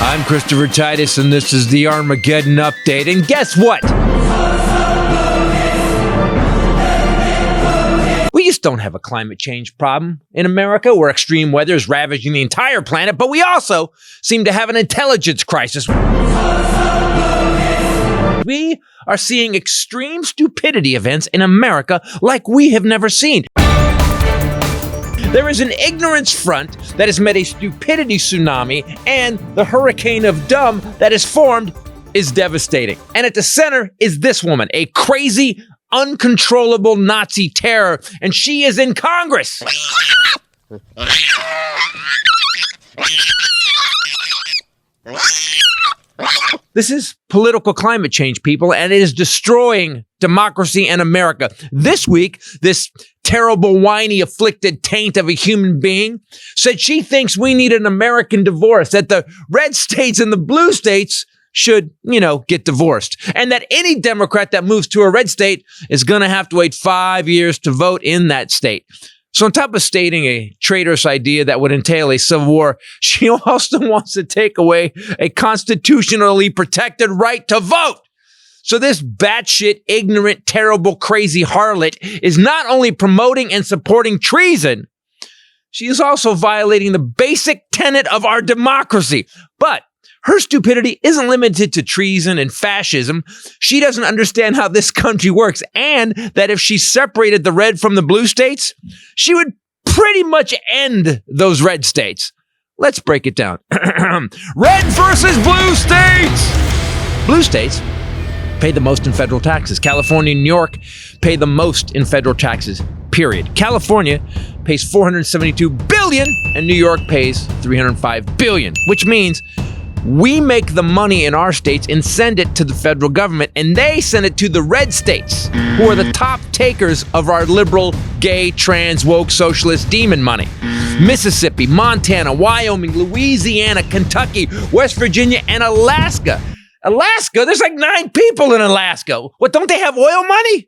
I'm Christopher Titus, and this is the Armageddon update. And guess what? We just don't have a climate change problem in America where extreme weather is ravaging the entire planet, but we also seem to have an intelligence crisis. We are seeing extreme stupidity events in America like we have never seen. There is an ignorance front that has met a stupidity tsunami, and the hurricane of dumb that has formed is devastating. And at the center is this woman, a crazy, uncontrollable Nazi terror, and she is in Congress. This is political climate change, people, and it is destroying democracy and America. This week, this terrible, whiny, afflicted taint of a human being said she thinks we need an American divorce, that the red states and the blue states should, get divorced, and that any Democrat that moves to a red state is going to have to wait 5 years to vote in that state. So on top of stating a traitorous idea that would entail a civil war, she also wants to take away a constitutionally protected right to vote. So this batshit, ignorant, terrible, crazy harlot is not only promoting and supporting treason, she is also violating the basic tenet of our democracy. But her stupidity isn't limited to treason and fascism. She doesn't understand how this country works, and that if she separated the red from the blue states, she would pretty much end those red states. Let's break it down. Red versus blue states. Blue states pay the most in federal taxes. California and New York pay the most in federal taxes, period. California pays $472 billion, and New York pays $305 billion, which means we make the money in our states and send it to the federal government, and they send it to the red states, who are the top takers of our liberal, gay, trans, woke, socialist demon money. Mississippi, Montana, Wyoming, Louisiana, Kentucky, West Virginia, and Alaska. Alaska? There's like 9 people in Alaska. What, don't they have oil money?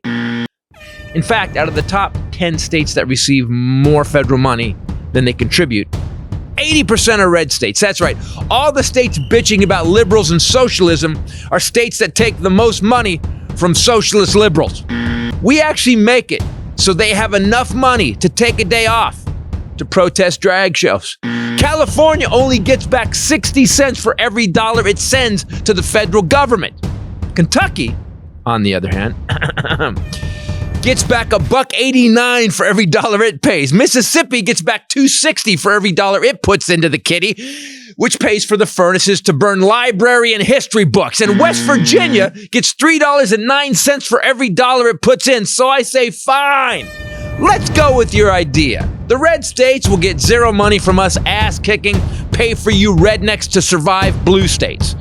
In fact, out of the top 10 states that receive more federal money than they contribute, 80% are red states. That's right. All the states bitching about liberals and socialism are states that take the most money from socialist liberals. We actually make it so they have enough money to take a day off to protest drag shows. California only gets back 60 cents for every dollar it sends to the federal government. Kentucky, on the other hand, gets back $1.89 for every dollar it pays. Mississippi gets back $2.60 for every dollar it puts into the kitty, which pays for the furnaces to burn library and history books. And West Virginia gets $3.09 for every dollar it puts in. So I say, fine, let's go with your idea. The red states will get zero money from us ass-kicking, pay-for-you rednecks to survive blue states.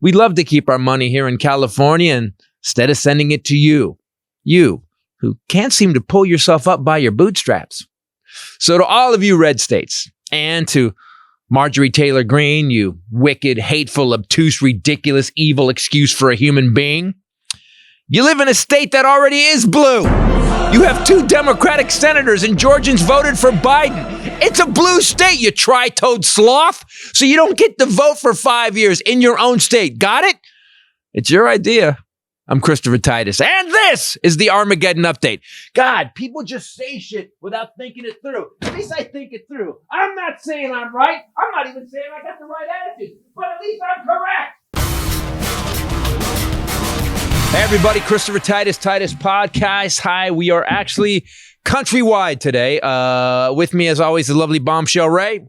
We love to keep our money here in California, and instead of sending it to you who can't seem to pull yourself up by your bootstraps. So to all of you red states, and to Marjorie Taylor Greene, you wicked, hateful, obtuse, ridiculous, evil excuse for a human being, you live in a state that already is blue. You have 2 Democratic senators, and Georgians voted for Biden. It's a blue state, you tri-toed sloth. So you don't get to vote for 5 years in your own state. Got it? It's your idea. I'm Christopher Titus, and this is the Armageddon update. God, people just say shit without thinking it through. At least I think it through. I'm not saying I'm right. I'm not even saying I got the right attitude, but at least I'm correct. Hey everybody, Christopher Titus Podcast. Hi, we are actually countrywide today. With me, as always, the lovely Bombshell Ray.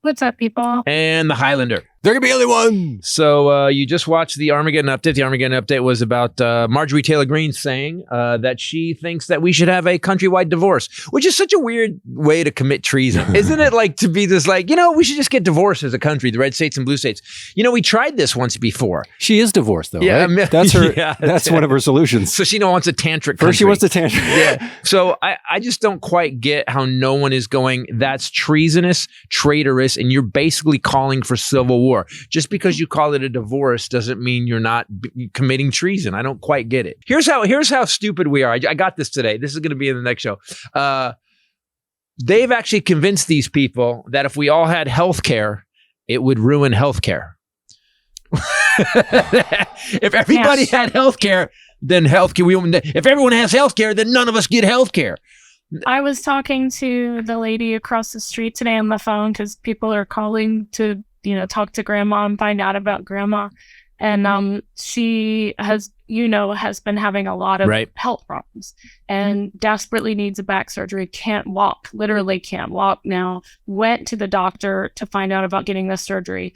What's up, people? And the Hylinder. There can be only one. So you just watched the Armageddon update. The Armageddon update was about Marjorie Taylor Greene saying that she thinks that we should have a countrywide divorce, which is such a weird way to commit treason. Isn't it, like, to be this like, we should just get divorced as a country, the red states and blue states. We tried this once before. She is divorced, though, yeah, right? That's her. Yeah, that's one of her solutions. So she wants a tantric country. First she wants a tantric. Yeah. So I just don't quite get how no one is going, that's treasonous, traitorous, and you're basically calling for civil war. Just because you call it a divorce doesn't mean you're not committing treason. I don't quite get it. Here's how stupid we are. I got this today. This is going to be in the next show. They've actually convinced these people that if we all had health care it would ruin healthcare. If everybody had healthcare, then healthcare. If everyone has healthcare, then none of us get healthcare. I was talking to the lady across the street today on the phone because people are calling to, talk to grandma and find out about grandma. And she has been having a lot of health problems and desperately needs a back surgery. Can't walk, literally can't walk now. Went to the doctor to find out about getting the surgery.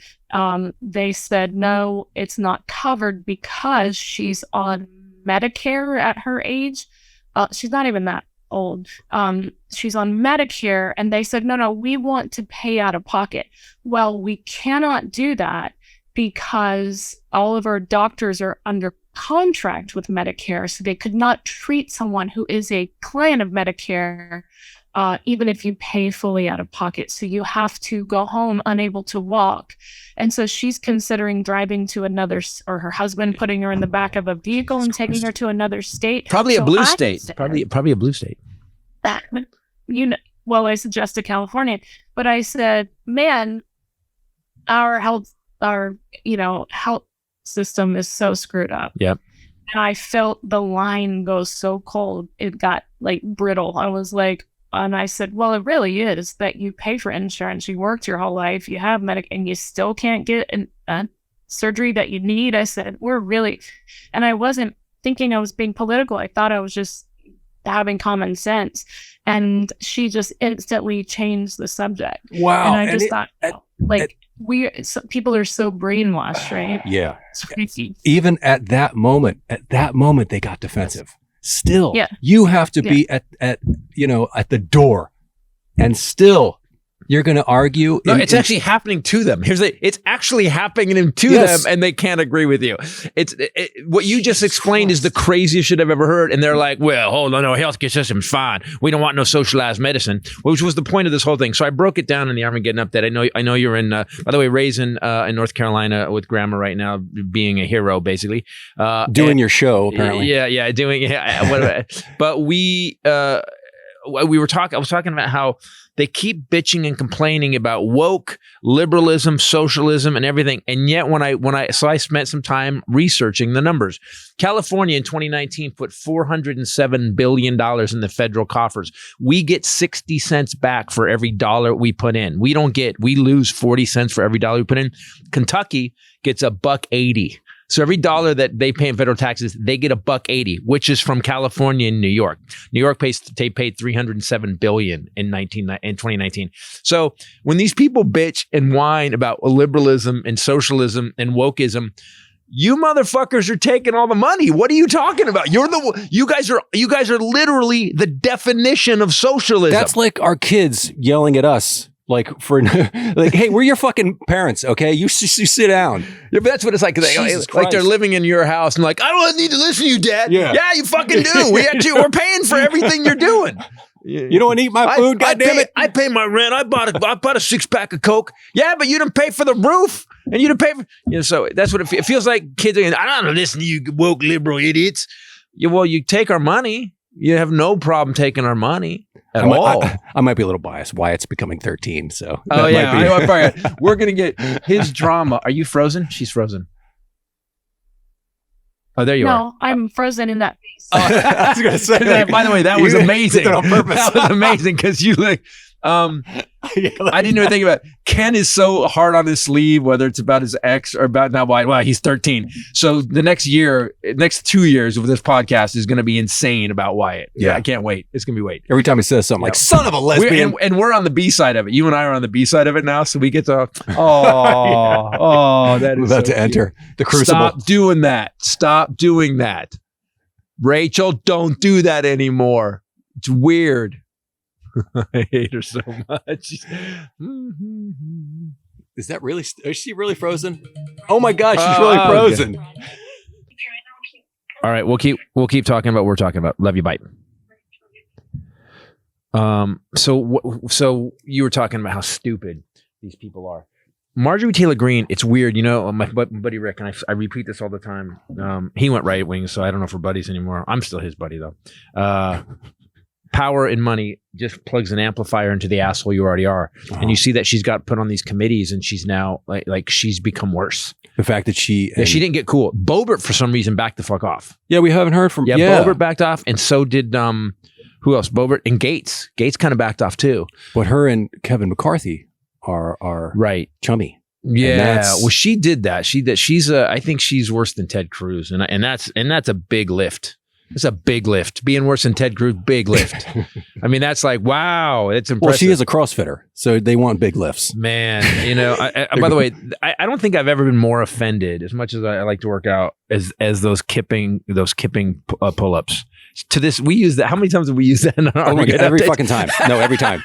They said, no, it's not covered because she's on Medicare at her age. She's not even that old. She's on Medicare, and they said, no, we want to pay out of pocket. Well, we cannot do that because all of our doctors are under contract with Medicare, so they could not treat someone who is a client of Medicare, even if you pay fully out of pocket. So you have to go home unable to walk. And so she's considering driving to another, or her husband putting her in the back of a vehicle and taking her to another state. Probably a blue state. Probably a blue state. Well, I suggested California, but I said, man, our health system is so screwed up. Yep. And I felt the line go so cold. It got like brittle. I was like, and I said, well, it really is that you pay for insurance. You worked your whole life. You have and you still can't get a surgery that you need. I said, and I wasn't thinking I was being political. I thought I was just having common sense. And she just instantly changed the subject. Wow. And I just thought, people are so brainwashed, right? Yeah. It's crazy. Even at that moment, they got defensive. Still, you have to be at the door, and still you're going to argue. No, it's actually happening to them. It's actually happening to them, and they can't agree with you. What you just explained is the craziest shit I've ever heard. And they're like, well, hold on, no, healthcare system's fine. We don't want no socialized medicine, which was the point of this whole thing. So I broke it down in the Armageddon update. I know you're in, by the way, raised in North Carolina with grandma right now, being a hero, basically. Doing your show, apparently. Yeah, doing, but I was talking about how they keep bitching and complaining about woke liberalism, socialism, and everything. And yet I spent some time researching the numbers. California in 2019 put $407 billion in the federal coffers. We get 60 cents back for every dollar we put in. We lose 40 cents for every dollar we put in. Kentucky gets $1.80. So every dollar that they pay in federal taxes, they get $1.80, which is from California and New York. New York paid $307 billion in 2019. So when these people bitch and whine about liberalism and socialism and wokeism, you motherfuckers are taking all the money. What are you talking about? You guys are literally the definition of socialism. That's like our kids yelling at us. Hey, we're your fucking parents, okay? You sit down. Yeah, but that's what it's like. Like they're living in your house and like, I don't need to listen to you, Dad. Yeah, you fucking do. We're paying for everything you're doing. You don't want to eat my food, goddammit. I pay my rent. I bought a 6-pack of Coke. Yeah, but you didn't pay for the roof, and you didn't pay for. So that's what it feels like. Kids are. I don't listen to you woke liberal idiots. Well, you take our money. You have no problem taking our money. I might be a little biased. Wyatt's becoming 13, so. We're gonna get his drama. Are you frozen? She's frozen. Oh, there you are. No, I'm frozen in that face. I was gonna say. By the way, that was amazing. Did that on purpose. That was amazing because you like. I didn't even think about it. Ken is so hard on his sleeve, whether it's about his ex or about now. Well, he's 13. So the next 2 years of this podcast is going to be insane about Wyatt. Yeah, I can't wait. It's going to be wait. Every time he says something like "son of a lesbian," and we're on the B side of it. You and I are on the B side of it now, so we get to. That is we're about to enter the crucible. Stop doing that. Stop doing that, Rachel. Don't do that anymore. It's weird. I hate her so much. Is she really frozen? Oh my gosh, she's really frozen. Okay. All right, we'll keep talking about what we're talking about. Love you, bye. So you were talking about how stupid these people are. Marjorie Taylor Greene, it's weird, my buddy Rick, and I repeat this all the time. He went right wing, so I don't know if we're buddies anymore. I'm still his buddy though. power and money just plugs an amplifier into the asshole you already are. And you see that she's got put on these committees, and she's now like she's become worse. The fact that she didn't get cool. Boebert, for some reason, backed the fuck off. Yeah, we haven't heard from. Yeah, Boebert backed off, and so did who else? Boebert and Gates. Gates kind of backed off too. But her and Kevin McCarthy are right chummy. Yeah, well, she did that. She's I think she's worse than Ted Cruz, and that's a big lift. It's a big lift. Being worse than Ted Cruz, big lift. I mean, that's like, wow, it's impressive. Well, she is a CrossFitter, so they want big lifts. Man, by the way, I don't think I've ever been more offended, as much as I like to work out, as those kipping pull-ups. To this, we use that. How many times have we used that in our Armageddon every updates? fucking time. No, every time.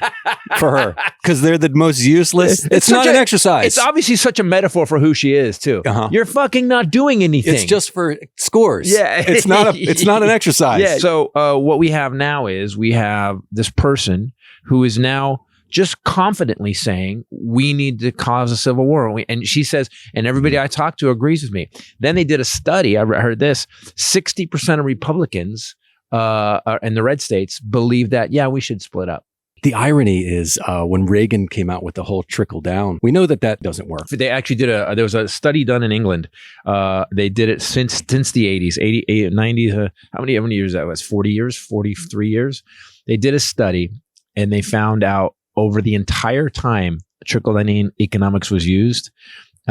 For her. Because they're the most useless. It's not an exercise. It's obviously such a metaphor for who she is, too. You're fucking not doing anything. It's just for scores. Yeah. It's not an exercise. Yeah. So what we have now is we have this person who is now just confidently saying we need to cause a civil war. And she says, and everybody I talk to agrees with me. Then they did a study. I heard this. 60% of Republicans in the red states believe that, yeah, we should split up. The irony is when Reagan came out with the whole trickle down, we know that doesn't work. They actually did there was a study done in England. They did it since the 80s, 80, 90, how many years that was? 40 years, 43 years. They did a study and they found out over the entire time trickle-down economics was used.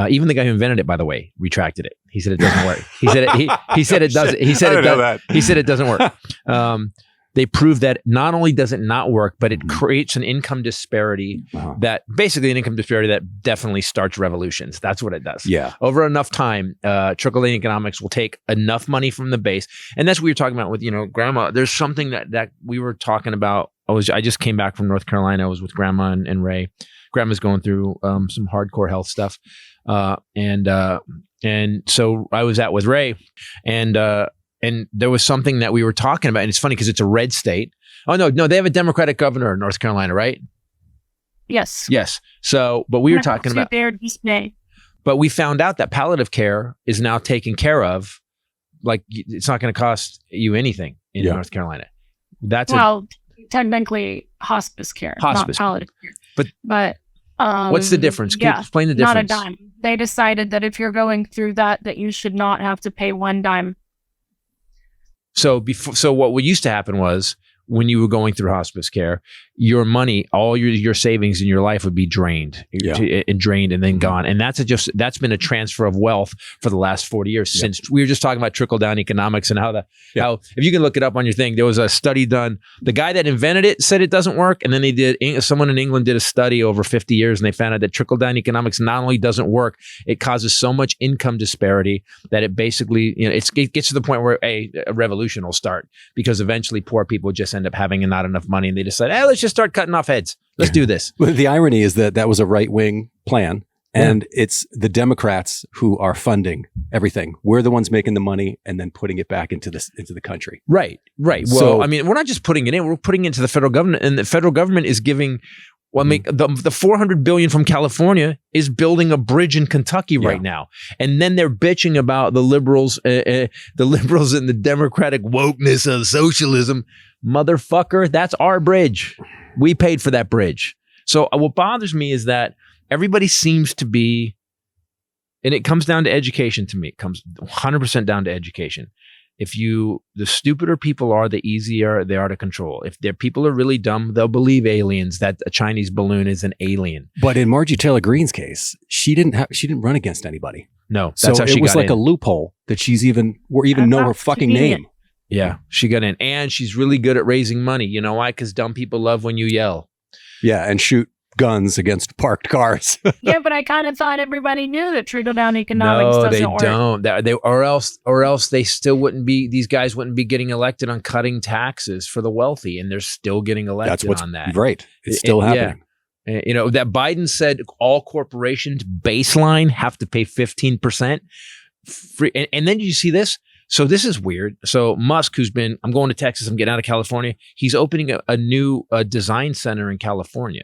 Even the guy who invented it, by the way, retracted it. He said it doesn't work. He said it doesn't. He said it doesn't work. They proved that not only does it not work, but it creates an income disparity that definitely starts revolutions. That's what it does. Yeah. Over enough time, trickle-down economics will take enough money from the base. And that's what you're talking about with, grandma. There's something that we were talking about. I just came back from North Carolina. I was with grandma and Ray. Grandma's going through some hardcore health stuff. And so I was out with Ray, and there was something that we were talking about, and it's funny because it's a red state. Oh no, they have a Democratic governor in North Carolina, right? Yes. So, but we were talking about their display. But we found out that palliative care is now taken care of. Like, it's not going to cost you anything in North Carolina. Technically hospice care, not palliative care. But what's the difference? Can you explain the difference? Not a dime. They decided that if you're going through that you should not have to pay one dime. So what used to happen was when you were going through hospice care, your money, all your savings in your life would be drained and then gone. And that's been a transfer of wealth for the last 40 years since we were just talking about trickle down economics and how if you can look it up on your thing, there was a study done. The guy that invented it said it doesn't work. And then someone in England did a study over 50 years and they found out that trickle down economics not only doesn't work, it causes so much income disparity that it basically, it gets to the point where a revolution will start because eventually poor people just end up having not enough money and they decide, let's just start cutting off heads. Let's do this. But the irony is that was a right-wing plan. And it's the Democrats who are funding everything. We're the ones making the money and then putting it back into the country. Right. Well, I mean, we're not just putting it in, we're putting it into the federal government, and the federal government is giving the $400 billion from California is building a bridge in Kentucky right now. And then they're bitching about the liberals and the democratic wokeness of socialism. Motherfucker, that's our bridge. We paid for that bridge. So what bothers me is that everybody seems to be, and it comes down to education to me. It comes 100% down to education. The stupider people are, the easier they are to control. If their people are really dumb, they'll believe aliens, that a Chinese balloon is an alien. But in Marjorie Taylor Greene's case, she didn't run against anybody. No, that's how she got in. So it was like a loophole that she's even know her fucking name. Yeah, she got in. And she's really good at raising money. You know why? Because dumb people love when you yell. Yeah, and shoot guns against parked cars. Yeah, but I kind of thought everybody knew that trickle-down economics doesn't work. No, they don't. Or else they still wouldn't be, these guys wouldn't be getting elected on cutting taxes for the wealthy, and they're still getting elected on that. Right. It's still happening. Yeah. That Biden said all corporations baseline have to pay 15% free. And then you see this? So this is weird. So Musk, I'm going to Texas, I'm getting out of California. He's opening a new design center in California.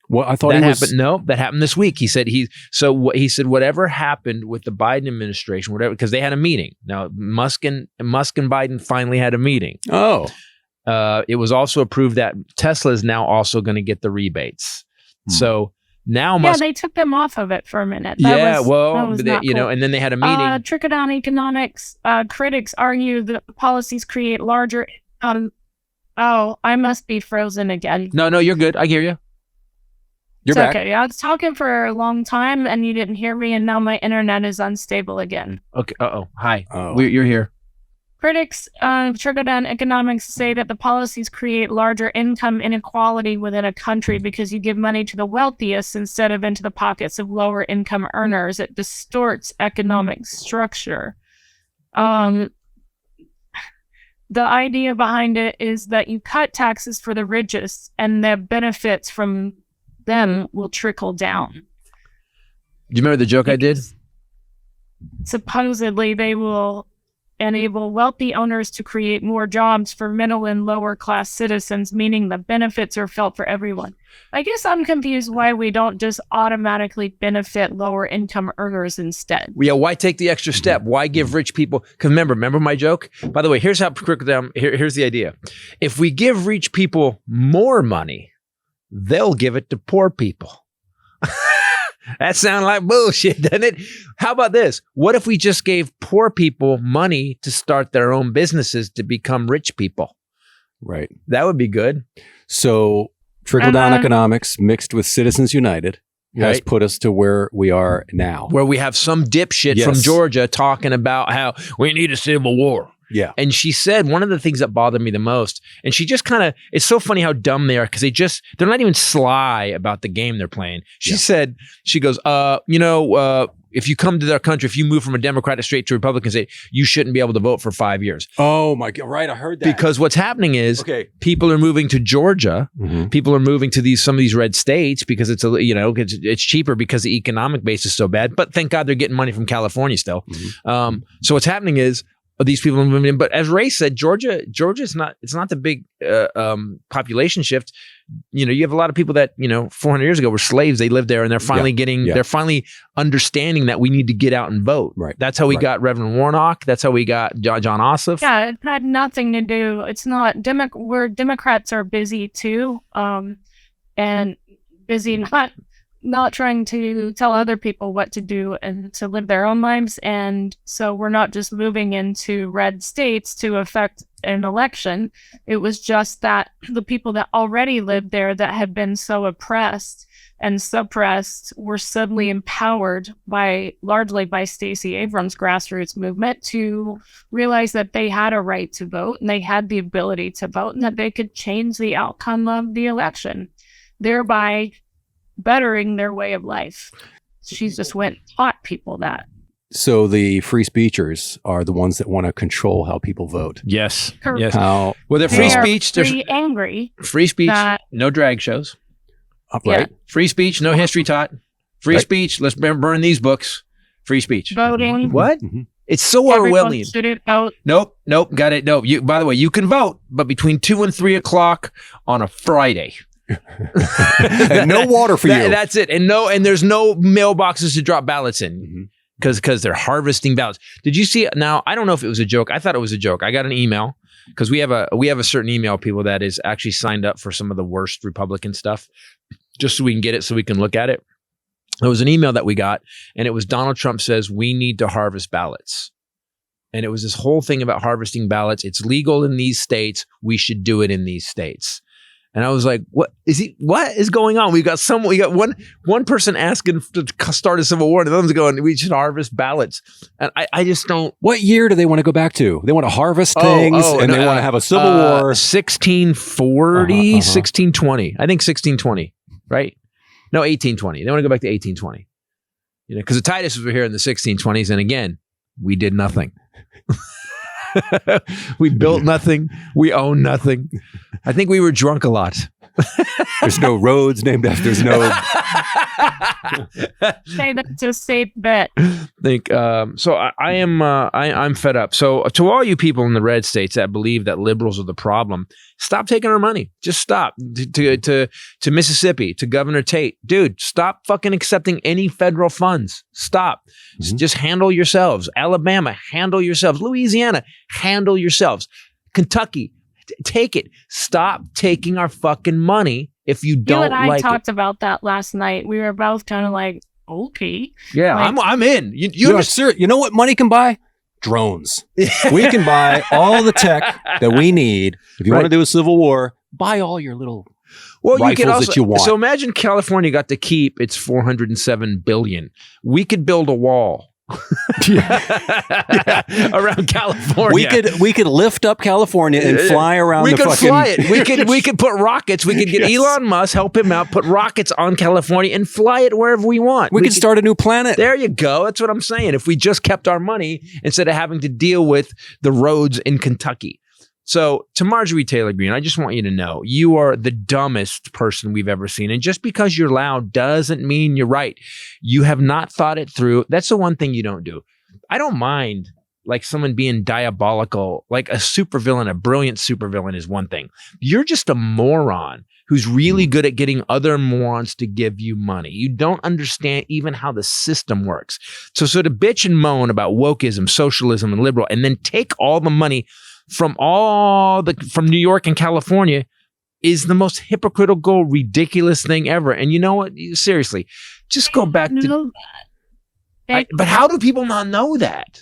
Well, I thought that happened this week. He said he said whatever happened with the Biden administration, whatever, because they had a meeting. Now Musk and Biden finally had a meeting. Oh. It was also approved that Tesla is now also going to get the rebates. So now they took them off of it for a minute. And then they had a meeting. Trickle-down economics critics argue that policies create larger. I must be frozen again. No, you're good. I hear you. You're back. Okay. I was talking for a long time and you didn't hear me, and now my internet is unstable again. Okay. Hi. You're here. Critics of trickle-down economics say that the policies create larger income inequality within a country because you give money to the wealthiest instead of into the pockets of lower income earners. It distorts economic structure. The idea behind it is that you cut taxes for the richest and the benefits from them will trickle down. Do you remember the joke I did? Supposedly they will enable wealthy owners to create more jobs for middle and lower class citizens, meaning the benefits are felt for everyone. I guess I'm confused why we don't just automatically benefit lower income earners instead. Yeah, why take the extra step? Why give rich people? Because remember my joke? By the way, here's how here's the idea. If we give rich people more money, they'll give it to poor people. That sounds like bullshit, doesn't it? How about this? What if we just gave poor people money to start their own businesses to become rich people? Right. That would be good. So trickle-down economics mixed with Citizens United has put us to where we are now. Where we have some dipshit from Georgia talking about how we need a civil war. Yeah. And she said one of the things that bothered me the most, and she just kind of, it's so funny how dumb they are because they're not even sly about the game they're playing. She said, she goes, if you come to their country, if you move from a Democratic state to a Republican state, you shouldn't be able to vote for 5 years. Oh my God. Right. I heard that. Because what's happening is people are moving to Georgia. Mm-hmm. People are moving to some of these red states because it's cheaper because the economic base is so bad. But thank God they're getting money from California still. Mm-hmm. So what's happening is, these people are moving in, but as Ray said, Georgia's not. It's not the big population shift. You have a lot of people that 400 years ago were slaves. They lived there, and they're finally they're finally understanding that we need to get out and vote. Right. That's how we got Reverend Warnock. That's how we got John Ossoff. Yeah, it had nothing to do. It's not where Democrats are busy too, and busy not trying to tell other people what to do and to live their own lives. And so we're not just moving into red states to affect an election. It was just that the people that already lived there that had been so oppressed and suppressed were suddenly empowered largely by Stacey Abrams' grassroots movement to realize that they had a right to vote and they had the ability to vote and that they could change the outcome of the election, thereby bettering their way of life. She just went and taught people that. So the free speechers are the ones that want to control how people vote. Yes. Correct. Yes. They're free speech. They're angry. Free speech. No drag shows. Right. Free speech. No history taught. Free speech. Let's burn these books. Free speech. Voting. What? Mm-hmm. It's so Orwellian. Nope. Got it. No. By the way, you can vote, but between 2 and 3 o'clock on a Friday. And no water for you. That's it. And there's no mailboxes to drop ballots in because they're harvesting ballots. Did you see it? Now, I don't know if it was a joke. I thought it was a joke. I got an email because we have a certain email people that is actually signed up for some of the worst Republican stuff just so we can get it so we can look at it. There was an email that we got and it was Donald Trump says we need to harvest ballots. And it was this whole thing about harvesting ballots. It's legal in these states. We should do it in these states. And I was like, what is going on? We got one person asking to start a civil war and the other one's going, we should harvest ballots. And I just don't. What year do they want to go back to? They want to harvest things they want to have a civil war. 1640, 1620. I think 1620, right? No, 1820. They want to go back to 1820. Because the Titus was here in the 1620s. And again, we did nothing. We built nothing. We own nothing. I think we were drunk a lot. There's no roads named after. There's no. Say that's a safe bet. So I'm fed up. So to all you people in the red states that believe that liberals are the problem, stop taking our money. Just stop. To Mississippi, to Governor Tate, dude, stop fucking accepting any federal funds. Stop. Mm-hmm. Just handle yourselves. Alabama, handle yourselves. Louisiana, handle yourselves. Kentucky, Take it. Stop taking our fucking money if you don't like it. You and I talked about that last night. We were both kind of like, okay. Yeah, like, I'm in. You know what money can buy? Drones. We can buy all the tech that we need. If you want to do a civil war, buy all your little rifles that you want. So imagine California got to keep its $407 billion. We could build a wall. Around California. We could lift up California and fly around we could fly it. We could put rockets. We could get Elon Musk, help him out, put rockets on California and fly it wherever we want. We could start a new planet. There you go. That's what I'm saying. If we just kept our money instead of having to deal with the roads in Kentucky. So to Marjorie Taylor Greene, I just want you to know you are the dumbest person we've ever seen. And just because you're loud doesn't mean you're right. You have not thought it through. That's the one thing you don't do. I don't mind like someone being diabolical, like a supervillain, a brilliant supervillain is one thing. You're just a moron who's really good at getting other morons to give you money. You don't understand even how the system works. So to bitch and moan about wokeism, socialism, and liberal, and then take all the money from New York and California is the most hypocritical, ridiculous thing ever. And you know what? Seriously, just go back to that. But how do people not know that?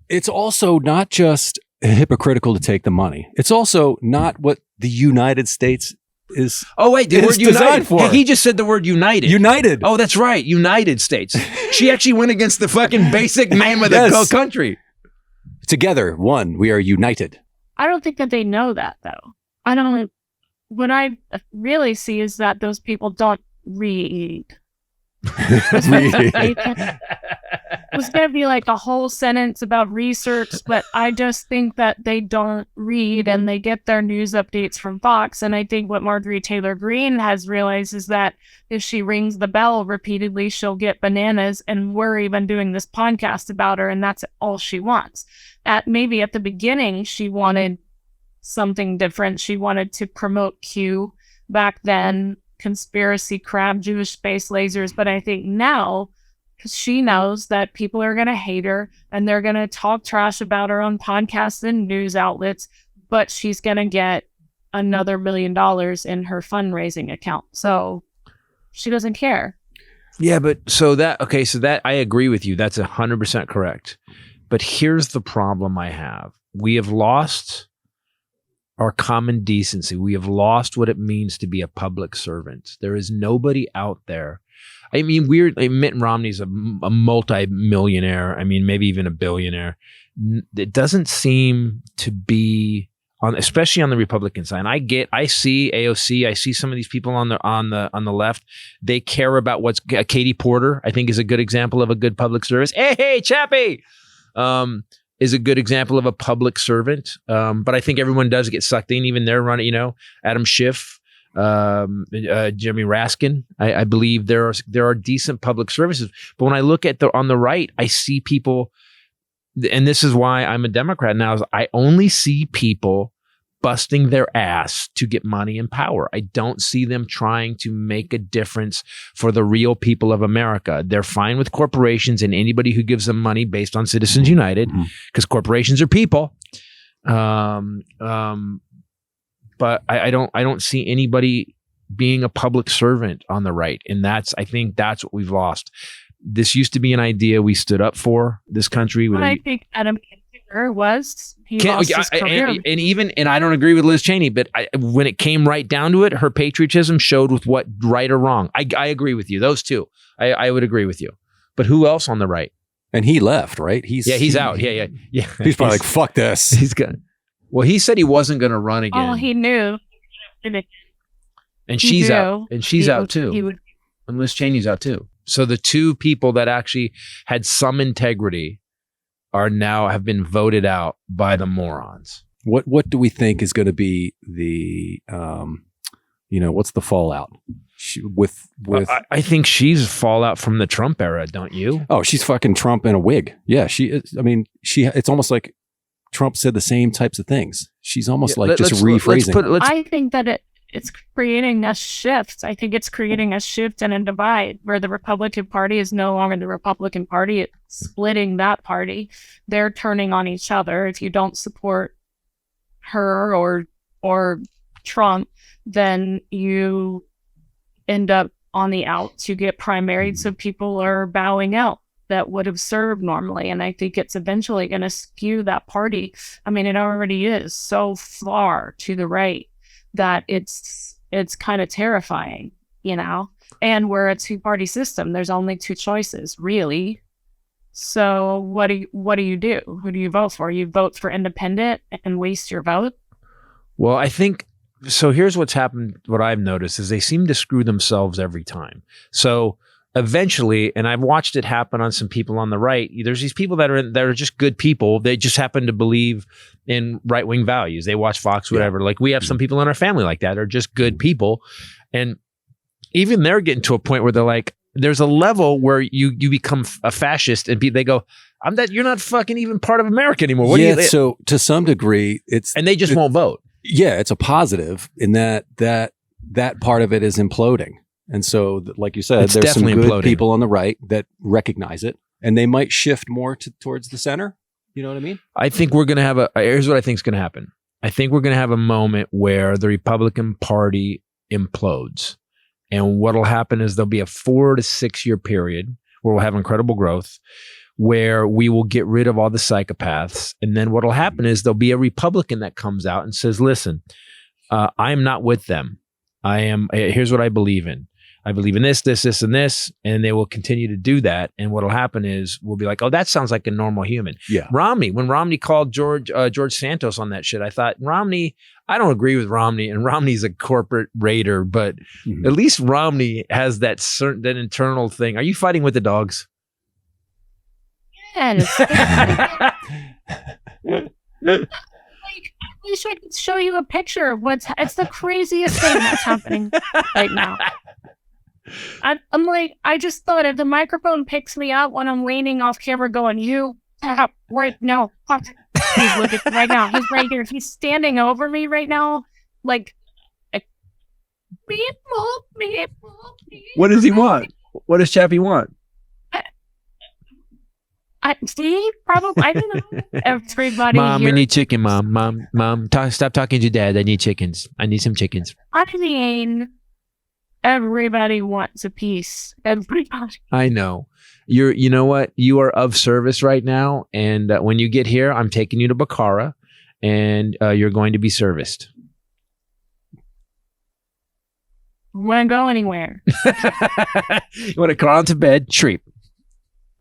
It's also not just hypocritical to take the money. It's also not what the United States is. Oh wait, the word united. For. He just said the word united. United. Oh, that's right. United States. She actually went against the fucking basic name of the country. Together, one, we are united. I don't think that they know that, though. What I really see is that those people don't read. It was going to be like a whole sentence about research, but I just think that they don't read and they get their news updates from Fox. And I think what Marjorie Taylor Greene has realized is that if she rings the bell repeatedly, she'll get bananas, and we're even doing this podcast about her, and that's all she wants. Maybe at the beginning, she wanted something different. She wanted to promote Q back then, conspiracy crap, Jewish space lasers. But I think now, because she knows that people are going to hate her and they're going to talk trash about her on podcasts and news outlets, but she's going to get another $1 million in her fundraising account. So she doesn't care. Yeah, but so that I agree with you. That's 100% correct. But here's the problem I have. We have lost our common decency. We have lost what it means to be a public servant. There is nobody out there. I mean, Mitt Romney's a multi-millionaire. I mean, maybe even a billionaire. It doesn't seem to be especially on the Republican side. And I see AOC. I see some of these people on the left. They care about what's Katie Porter, I think, is a good example of a good public service. Hey, Chappie! Is a good example of a public servant. But I think everyone does get sucked in. Even they're running, Adam Schiff, Jeremy Raskin. I believe there are decent public services. But when I look at on the right, I see people, and this is why I'm a Democrat now, is I only see people busting their ass to get money and power. I don't see them trying to make a difference for the real people of America. They're fine with corporations and anybody who gives them money based on Citizens United, because corporations are people. But I don't see anybody being a public servant on the right. And I think that's what we've lost. This used to be an idea we stood up for, this country. I think Adam was. He lost his career. And I don't agree with Liz Cheney, but when it came right down to it, her patriotism showed with what right or wrong. I agree with you. Those two, I would agree with you. But who else on the right? And he left, right? He's out. Yeah. He's probably like, fuck this. He's good. Well, he said he wasn't going to run again. Oh, he knew. And she's out. And she's out too. And Liz Cheney's out too. So the two people that actually had some integrity have been voted out by the morons. What do we think is going to be the what's the fallout with I think she's fallout from the Trump era, don't you? Oh, she's fucking Trump in a wig. Yeah, she is. I mean, it's almost like Trump said the same types of things. She's almost rephrasing. I think that it's creating a shift. I think it's creating a shift and a divide where the Republican Party is no longer the Republican Party. It's splitting that party. They're turning on each other. If you don't support her or or Trump, then you end up on the outs. You get primaried, so people are bowing out that would have served normally. And I think it's eventually going to skew that party. I mean, it already is so far to the right that it's kind of terrifying, you know? And we're a two-party system. There's only two choices, really. So what do you do? Who do you vote for? You vote for independent and waste your vote? Well, I think so. Here's what's happened. What I've noticed is they seem to screw themselves every time. So eventually, and I've watched it happen on some people on the right. There's these people that are just good people. They just happen to believe in right-wing values. They watch Fox, whatever. Yeah. Like we have some people in our family like that are just good people, and even they're getting to a point where they're like, there's a level where you become a fascist, and they go, you're not fucking even part of America anymore. What yeah. So to some degree, and they just won't vote. Yeah, it's a positive in that part of it is imploding. And so, like you said, there's some good people on the right that recognize it, and they might shift more towards the center. You know what I mean? I think we're going to have here's what I think is going to happen. I think we're going to have a moment where the Republican Party implodes. And what'll happen is there'll be a 4 to 6 year period where we'll have incredible growth, where we will get rid of all the psychopaths. And then what'll happen is there'll be a Republican that comes out and says, listen, I'm not with them. Here's what I believe in. I believe in this, and this, and they will continue to do that. And what'll happen is we'll be like, oh, that sounds like a normal human. Yeah. When Romney called George Santos on that shit, I thought I don't agree with Romney, and Romney's a corporate raider, but at least Romney has that internal thing. Are you fighting with the dogs? Yes. I wish I could show you a picture of it's the craziest thing that's happening right now. I'm like, I just thought if the microphone picks me up when I'm leaning off camera going, right now. He's looking right now. He's right here. He's standing over me right now. Like, what does he want? What does Chappie want? I don't know. Everybody Mom, here. I need chicken, Mom. Stop talking to Dad. I need chickens. I need some chickens. I mean, everybody wants a piece. Everybody. I know. You know what? You are of service right now. And when you get here, I'm taking you to Bakara, and you're going to be serviced. Won't go anywhere. You want to crawl into bed, sleep.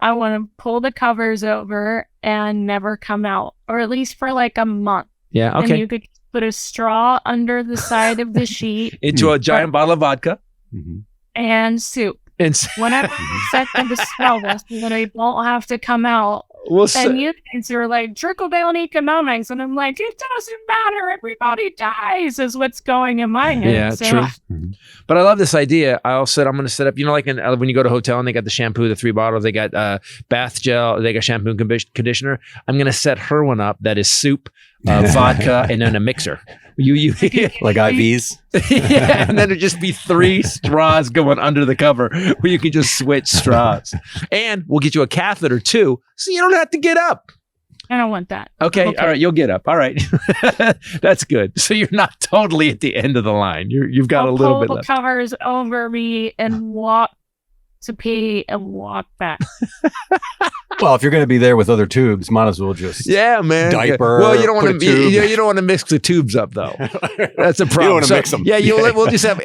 I want to pull the covers over and never come out, or at least for like a month. Yeah, okay. And you could put a straw under the side of the sheet. Into a giant bottle of vodka. And soup. Whenever you set them to smell this, then they won't have to come out. And you guys are like, trickle down economics. And I'm like, it doesn't matter. Everybody dies is what's going in my head. Yeah, so. true. But I love this idea. I also said, I'm going to set up, like when you go to a hotel and they got the shampoo, the 3 bottles, they got bath gel, they got shampoo and conditioner. I'm going to set her one up that is soup, vodka, and then a mixer. You like IVs? Yeah, and then it'd just be 3 straws going under the cover where you can just switch straws. And we'll get you a catheter too, so you don't have to get up. I don't want that. Okay. All right, you'll get up. All right. That's good. So you're not totally at the end of the line. You've got a little bit left. Pull the covers over me and walk to pee and walk back. Well, if you're going to be there with other tubes, might as well just man. Diaper. Well, you don't want to you don't want to mix the tubes up though. That's a problem. You don't want to mix them. Yeah, we'll just have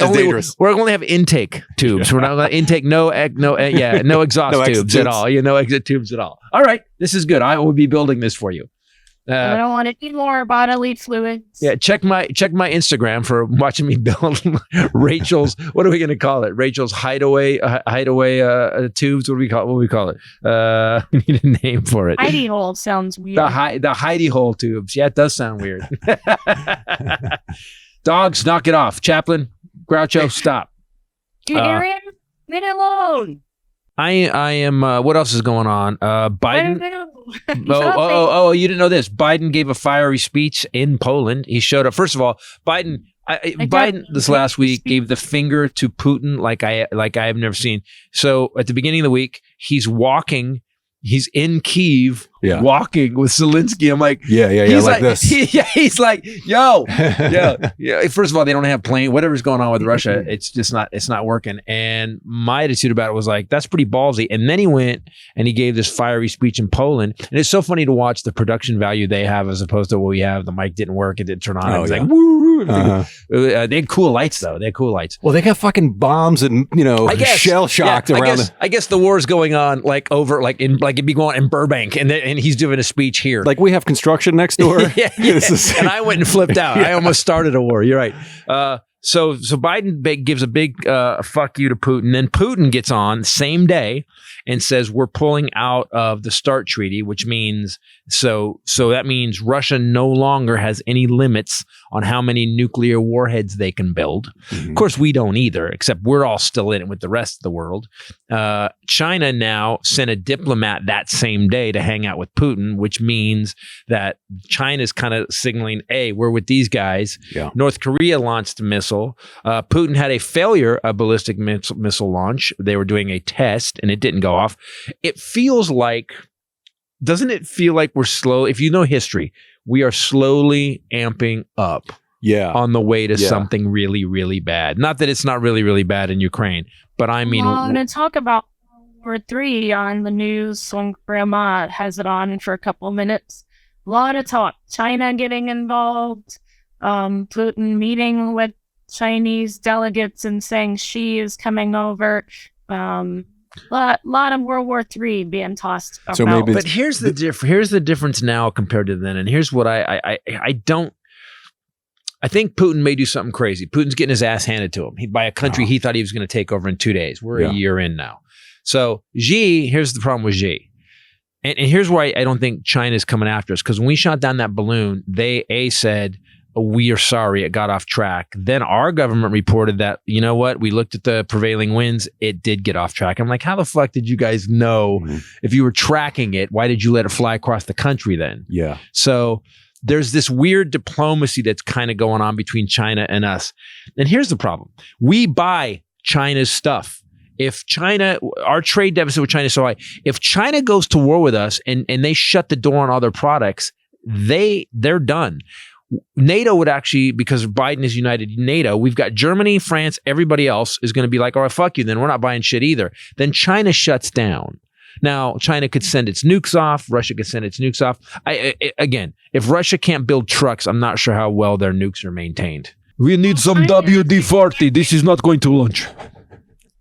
we're going to have intake tubes. We're not going to intake no exhaust tubes at all. No exit tubes at all. All right, this is good. I will be building this for you. I don't want any more bodily fluids. Yeah, check my Instagram for watching me build Rachel's. What are we going to call it? Rachel's hideaway tubes. What do we call it? We need a name for it. Hidey hole sounds weird. The hidey hole tubes. Yeah, it does sound weird. Dogs, knock it off. Chaplain, Groucho, stop. Aaron, leave it alone. I am. What else is going on? Biden. You didn't know this? Biden gave a fiery speech in Poland. He showed up. First of all, Biden this last week gave the finger to Putin like I have never seen. So at the beginning of the week, he's walking. He's in Kyiv walking with Zelensky. I'm like, he's like this. He's like, yo. First of all, they don't have plane. Whatever's going on with Russia, it's not working. And my attitude about it was like, that's pretty ballsy. And then he went and he gave this fiery speech in Poland. And it's so funny to watch the production value they have as opposed to what we have. The mic didn't work. It didn't turn on. It was like, woo. They had cool lights though. They had cool lights. Well, they got fucking bombs and shell shocked around. I guess the war is going on like over like it'd be going on in Burbank, and he's doing a speech here. Like we have construction next door. And I went and flipped out. I almost started a war. You're right. So Biden gives a big fuck you to Putin. Then Putin gets on same day and says we're pulling out of the START treaty, which means so that means Russia no longer has any limits on how many nuclear warheads they can build. Mm-hmm. Of course, we don't either, except we're all still in it with the rest of the world. China now sent a diplomat that same day to hang out with Putin, which means that China's kind of signaling, hey, we're with these guys. Yeah. North Korea launched a missile. Putin had a ballistic missile launch. They were doing a test and it didn't go off. It feels like, doesn't it feel like we're slow? If you know history, we are slowly amping up on the way to something really, really bad. Not that it's not really, really bad in Ukraine, but I mean... Well, to talk about World War III on the news when Grandma has it on for a couple of minutes. A lot of talk. China getting involved. Putin meeting with Chinese delegates and saying she is coming over. Lot of World War III being tossed about. So maybe but here's the difference now compared to then, and here's what I think Putin may do something crazy. Putin's getting his ass handed to him by a country he thought he was going to take over in 2 days. We're a year in now. So Xi, here's the problem with Xi. And here's why I don't think China's coming after us. Because when we shot down that balloon, they said, we are sorry, it got off track. Then our government reported that, you know what, we looked at the prevailing winds, it did get off track. I'm like, how the fuck did you guys know? If you were tracking it, why did you let it fly across the country then? Yeah. So there's this weird diplomacy that's kind of going on between China and us. And here's the problem. We buy China's stuff. If China, our trade deficit with China is so high, if China goes to war with us and they shut the door on all their products, they're done. NATO would actually, because Biden is united NATO, we've got Germany, France, everybody else is going to be like, all right, fuck you, then we're not buying shit either. Then China shuts down. Now, China could send its nukes off. Russia could send its nukes off. Again, if Russia can't build trucks, I'm not sure how well their nukes are maintained. We need some WD-40. This is not going to launch.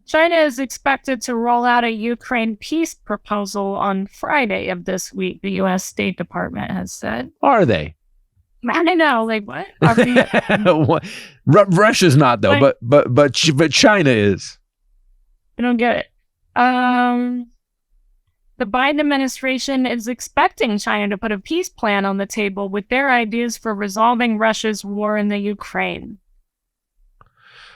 China is expected to roll out a Ukraine peace proposal on Friday of this week, the U.S. State Department has said. Are they? I don't know, like what? Russia's not though, but China is. I don't get it. The Biden administration is expecting China to put a peace plan on the table with their ideas for resolving Russia's war in the Ukraine.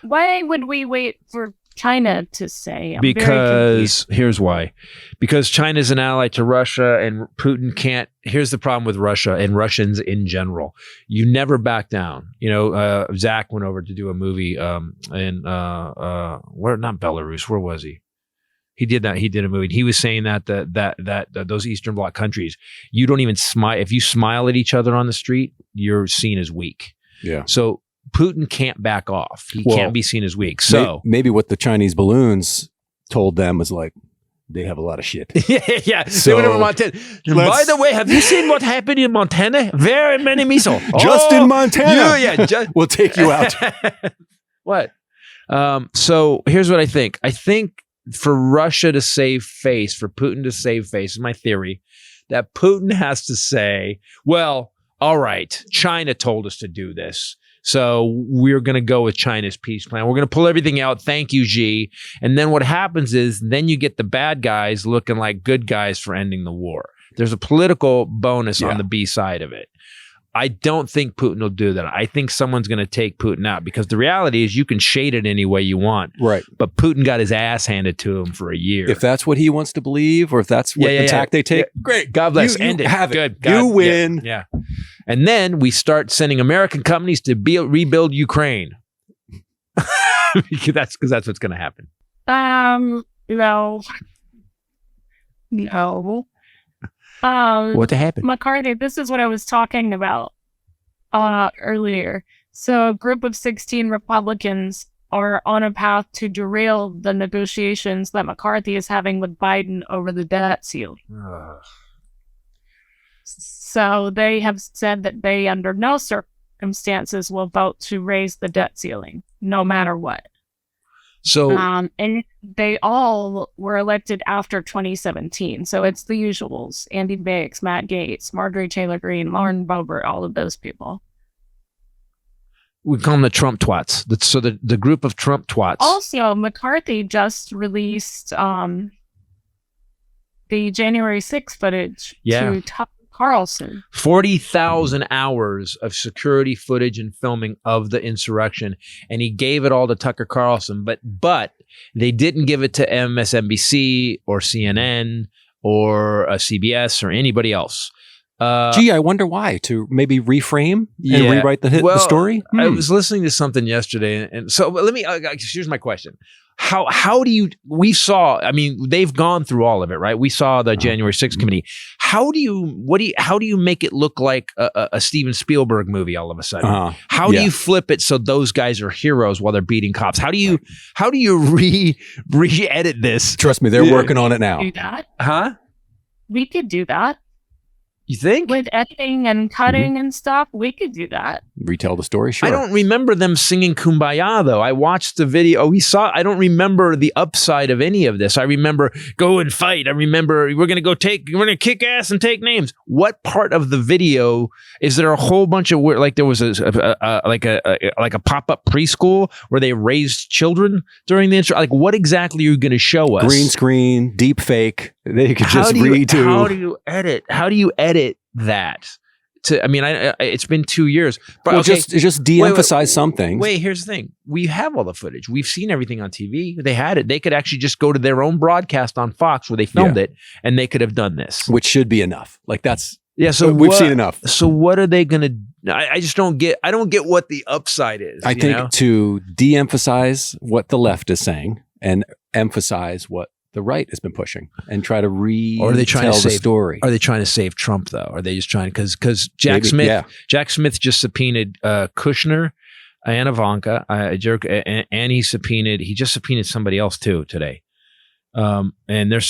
Why would we wait for China to say? Because here's why. Because China is an ally to Russia and Putin can't. Here's the problem with Russia and Russians in general. You never back down. You know, Zach went over to do a movie in where, not Belarus, where was he? He did that. He did a movie. And he was saying that those Eastern Bloc countries, you don't even smile. If you smile at each other on the street, you're seen as weak. Yeah. So Putin can't back off. He can't be seen as weak. So maybe what the Chinese balloons told them was like, they have a lot of shit. Yeah. So, they went over Montana. By the way, have you seen what happened in Montana? Very many missiles. Just in Montana. We'll take you out. What? So here's what I think. I think for Russia to save face, for Putin to save face, is my theory, that Putin has to say, well, all right, China told us to do this. So we're going to go with China's peace plan. We're going to pull everything out. Thank you, Xi. And then what happens is then you get the bad guys looking like good guys for ending the war. There's a political bonus on the B side of it. I don't think Putin will do that. I think someone's going to take Putin out because the reality is you can shade it any way you want. Right. But Putin got his ass handed to him for a year. If that's what he wants to believe or if that's what the tack they take, great. God bless. End it. Have it. Good. You win. Yeah. And then we start sending American companies to rebuild Ukraine. Because that's what's going to happen. No. What happened? McCarthy, this is what I was talking about earlier. So a group of 16 Republicans are on a path to derail the negotiations that McCarthy is having with Biden over the debt ceiling. So they have said that they, under no circumstances, will vote to raise the debt ceiling, no matter what. So, and they all were elected after 2017. So it's the usuals: Andy Biggs, Matt Gaetz, Marjorie Taylor Greene, Lauren Boebert, all of those people. We call them the Trump twats. So the group of Trump twats. Also, McCarthy just released the January 6th footage to Tucker Carlson. 40,000 hours of security footage and filming of the insurrection, and he gave it all to Tucker Carlson. But they didn't give it to MSNBC or CNN or CBS or anybody else. I wonder why. To maybe reframe and rewrite the story? I was listening to something yesterday, and so let me, here's my question. How do you, we saw, I mean, they've gone through all of it, right? We saw the January 6th committee. How do you make it look like a Steven Spielberg movie all of a sudden? How do you flip it so those guys are heroes while they're beating cops? How do you re-edit this? Trust me, they're working on it now. Do that? Huh? We could do that. You think? With editing and cutting and stuff, we could do that. Retell the story, sure. I don't remember them singing Kumbaya, though. I watched the video. I don't remember the upside of any of this. I remember go and fight. I remember we're going to kick ass and take names. What part of the video, is there a whole bunch of, like there was a pop-up preschool where they raised children during the intro? Like what exactly are you going to show us? Green screen, deep fake. They could just redo. How do you edit that? It's been 2 years. But well, just de-emphasize some things. Wait, here's the thing. We have all the footage. We've seen everything on TV. They had it. They could actually just go to their own broadcast on Fox where they filmed it, and they could have done this. Which should be enough. Like that's... Yeah, so we've seen enough. So what are they going to... I just don't get... I don't get what the upside is. I think to de-emphasize what the left is saying and emphasize what the right has been pushing and try to retell the story. Are they trying to save Trump though? Are they just trying because Jack Smith just subpoenaed Kushner and Ivanka, and he just subpoenaed somebody else too today. And they're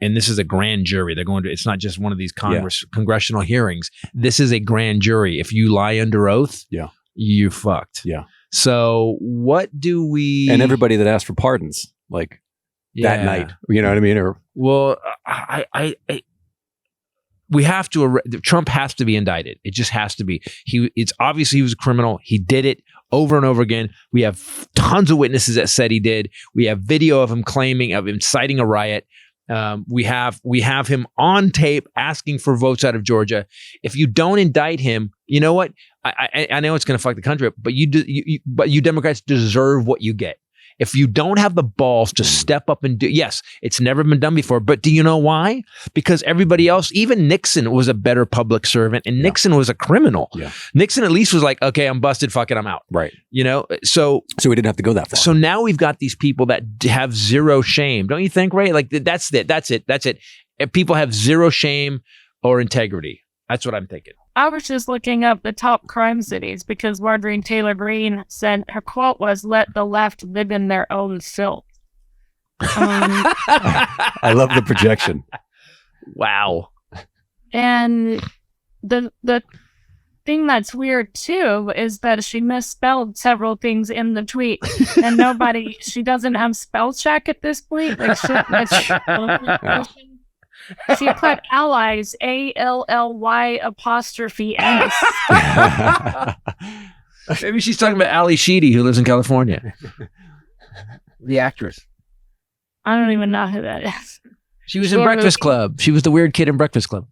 and this is a grand jury. They're going to. It's not just one of these congressional hearings. This is a grand jury. If you lie under oath, you fucked. Yeah. So what do we? And everybody that asked for pardons, like. That night, you know what I mean? Or we have to. Trump has to be indicted. It just has to be. It's obviously he was a criminal. He did it over and over again. We have tons of witnesses that said he did. We have video of him claiming of inciting a riot. We have him on tape asking for votes out of Georgia. If you don't indict him, you know what? I know it's going to fuck the country up, but you Democrats deserve what you get. If you don't have the balls to step up and do, yes, it's never been done before, but do you know why? Because everybody else, even Nixon was a better public servant and Nixon was a criminal. Yeah. Nixon at least was like, okay, I'm busted, fuck it, I'm out. Right. You know, so we didn't have to go that far. So now we've got these people that have zero shame. Don't you think, Ray? Like that's it. If people have zero shame or integrity. That's what I'm thinking. I was just looking up the top crime cities because Marjorie Taylor Greene said her quote was, "Let the left live in their own filth." I love the projection. Wow. And the thing that's weird too is that she misspelled several things in the tweet, and she doesn't have spell check at this point. Like she put allies, ALLY''S. Maybe she's talking about Ali Sheedy, who lives in California. The actress. I don't even know who that is. She was in Breakfast Club. She was the weird kid in Breakfast Club.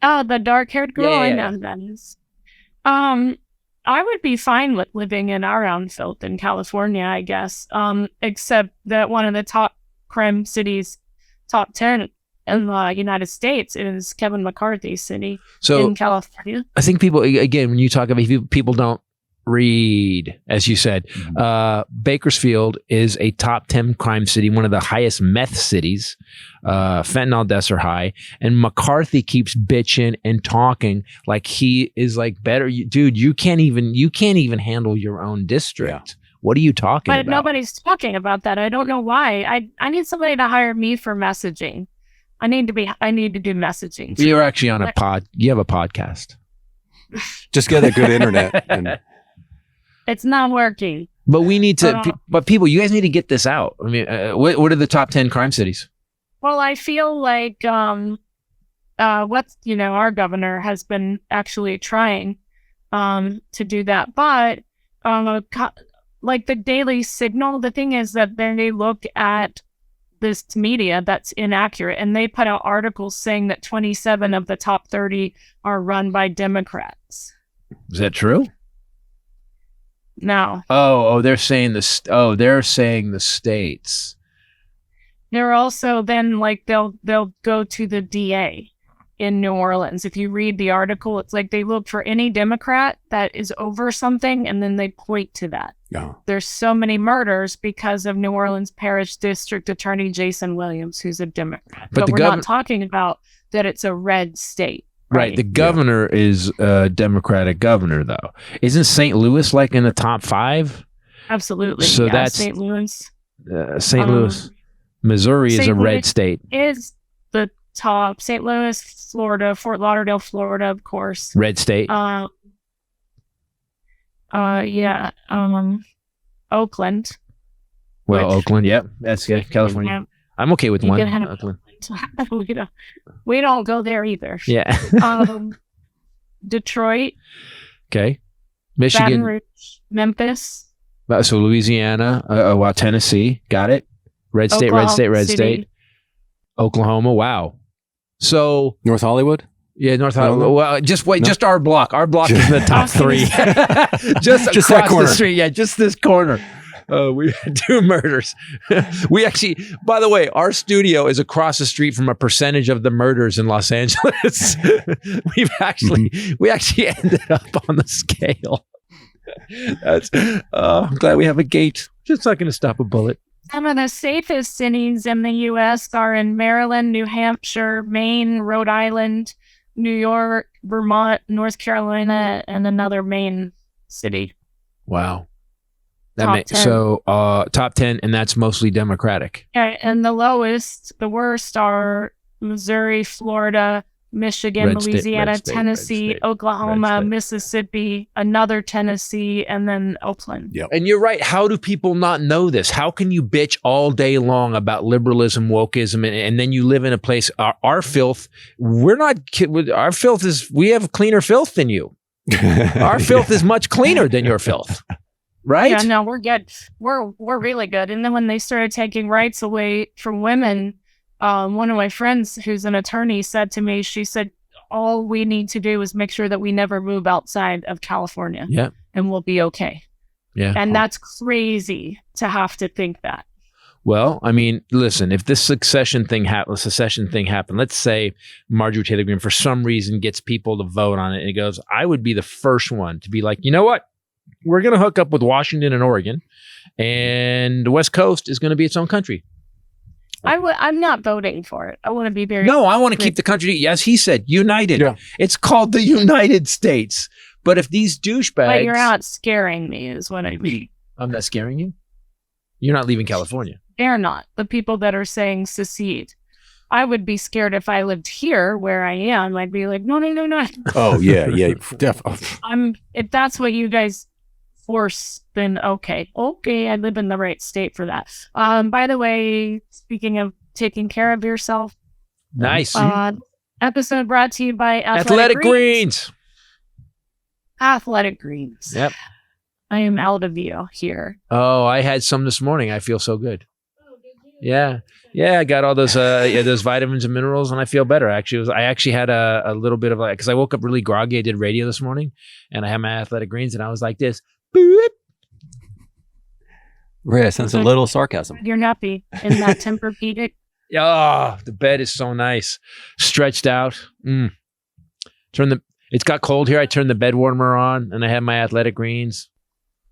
Oh, the dark-haired girl. Yeah. I know who that is. I would be fine with living in our own filth in California, I guess. Except that one of the top crime cities, top 10 in the United States, is Kevin McCarthy's city in California. I think people, again, when you talk about people don't Read, as you said. Bakersfield is a top 10 crime city, one of the highest meth cities. Fentanyl deaths are high. And McCarthy keeps bitching and talking like he is like better. Dude, you can't even handle your own district. Yeah. What are you talking about? But nobody's talking about that. I don't know why. I need somebody to hire me for messaging. I need to do messaging. You're actually on you have a podcast. Just get a good internet. And it's not working. But we need to, but people, you guys need to get this out. I mean, what are the top 10 crime cities? Well, I feel like, our governor has been actually trying, to do that. But, like the Daily Signal, the thing is that then they look at this media that's inaccurate and they put out articles saying that 27 of the top 30 are run by Democrats. Is that true? No. Oh, they're saying they're saying the states. They're also then like they'll go to the DA in New Orleans. If you read the article, it's like they look for any Democrat that is over something and then they point to that. Yeah. There's so many murders because of New Orleans Parish District Attorney Jason Williams, who's a Democrat. But we're not talking about that it's a red state. Right. The governor is a Democratic governor, though. Isn't St. Louis like in the top 5? Absolutely. So that's St. Louis. St. Louis, Missouri is a red state. Is the top. St. Louis, Florida, Fort Lauderdale, Florida, of course. Red state. Oakland. Well, Oakland, yep. That's good. California. Yeah. I'm okay with one. Oakland. We don't go there either. Yeah. Detroit. Okay. Michigan. Baton Rouge, Memphis. So Louisiana. Tennessee. Got it. Red state, red state. Oklahoma. Wow. So North Hollywood? Yeah, North Hollywood. Well, just our block. Our block is in the top 3. just across the street. Yeah, just this corner. We had 2 murders. We actually, by the way, our studio is across the street from a percentage of the murders in Los Angeles. we actually ended up on the scale. I'm glad we have a gate. Just not going to stop a bullet. Some of the safest cities in the U.S. are in Maryland, New Hampshire, Maine, Rhode Island, New York, Vermont, North Carolina, and another Maine city. Wow. Top 10, and that's mostly Democratic. Yeah, and the worst are Missouri, Florida, Michigan, Louisiana, Tennessee, Oklahoma, Mississippi, another Tennessee, and then Oakland. Yep. And you're right. How do people not know this? How can you bitch all day long about liberalism, wokeism, and then you live in a place, our filth, our filth is, we have cleaner filth than you. Our filth is much cleaner than your filth. Right? Yeah, no, we're good. We're really good. And then when they started taking rights away from women, one of my friends who's an attorney said to me, she said, all we need to do is make sure that we never move outside of California. Yeah. And we'll be okay. Yeah. And that's crazy to have to think that. Well, I mean, listen, if this secession thing happened, let's say Marjorie Taylor Greene for some reason gets people to vote on it and it goes, I would be the first one to be like, you know what? We're going to hook up with Washington and Oregon, and the West Coast is going to be its own country. I'm not voting for it. I want to be very... No, I want to keep the country, as he said, united. Yeah. It's called the United States. But if these douchebags... But you're not scaring me, is what I mean. I'm not scaring you? You're not leaving California. They're not. The people that are saying secede. I would be scared if I lived here where I am. I'd be like, no. Oh, yeah, definitely. If that's what you guys... force, then okay, I live in the right state for that. By the way, speaking of taking care of yourself, nice episode brought to you by Athletic Greens. Athletic Greens. Yep. I am out of you here. Oh, I had some this morning. I feel so good. Oh, did you? Yeah. I got all those those vitamins and minerals, and I feel better. I actually had a little bit of because I woke up really groggy. I did radio this morning, and I had my Athletic Greens, and I was like this. Ray, I sense a little sarcasm. You're nappy in that Tempur-Pedic. Oh, the bed is so nice. Stretched out. It's got cold here. I turned the bed warmer on and I had my Athletic Greens.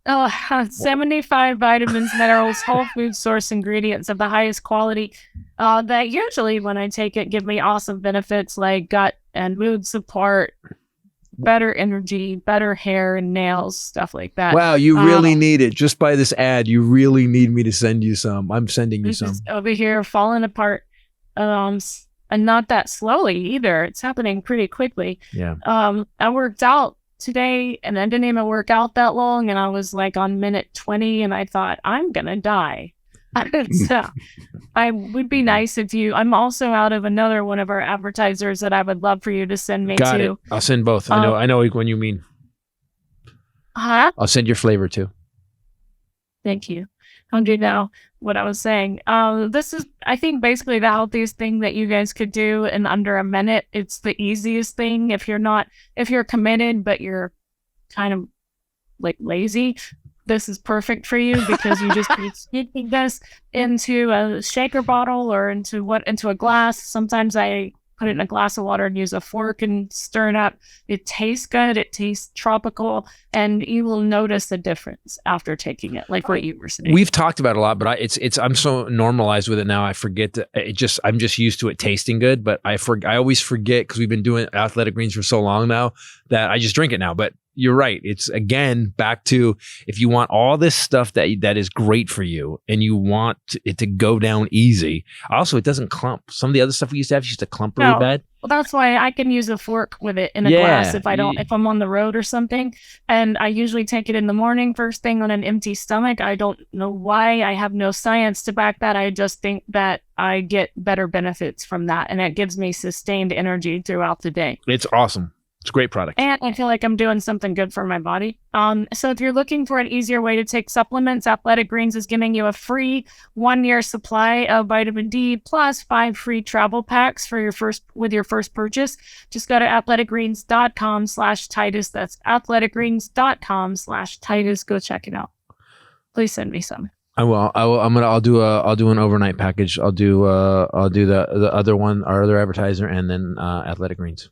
75 vitamins, minerals, whole food source ingredients of the highest quality that usually when I take it give me awesome benefits like gut and mood support, better energy, better hair and nails, stuff like that. Wow, you really need it. Just by this ad, you really need me to send you some. I'm sending you some. Over here falling apart, and not that slowly either. It's happening pretty quickly. Yeah. I worked out today and I didn't even work out that long, and I was like on minute 20 and I thought, I'm gonna die. So I would be nice if you, I'm also out of another one of our advertisers that I would love for you to send me Got to. it. I'll send both. I know when you mean. I'll send your flavor too. Thank you. I'll do now what I was saying. This is, I think, basically the healthiest thing that you guys could do in under a minute. It's the easiest thing if you're committed, but you're kind of like lazy. This is perfect for you because you just keep sneaking this into a shaker bottle or into a glass. Sometimes I put it in a glass of water and use a fork and stir it up. It tastes good. It tastes tropical, and you will notice the difference after taking it, like what you were saying. We've talked about it a lot, but I'm so normalized with it now. I forget I'm just used to it tasting good, but I always forget because we've been doing Athletic Greens for so long now that I just drink it now. But you're right. It's again back to if you want all this stuff that is great for you and you want it to go down easy. Also, it doesn't clump. Some of the other stuff we used to have used to clump really bad. Well, that's why I can use a fork with it in a glass if I'm on the road or something. And I usually take it in the morning, first thing on an empty stomach. I don't know why. I have no science to back that. I just think that I get better benefits from that, and it gives me sustained energy throughout the day. It's awesome. It's a great product. And I feel like I'm doing something good for my body. So if you're looking for an easier way to take supplements, Athletic Greens is giving you a free 1-year supply of vitamin D plus 5 free travel packs with your first purchase. Just go to athleticgreens.com/Titus. That's athleticgreens.com/Titus. Go check it out. Please send me some. I will. I'll do an overnight package. I'll do the other one, our other advertiser, and then Athletic Greens.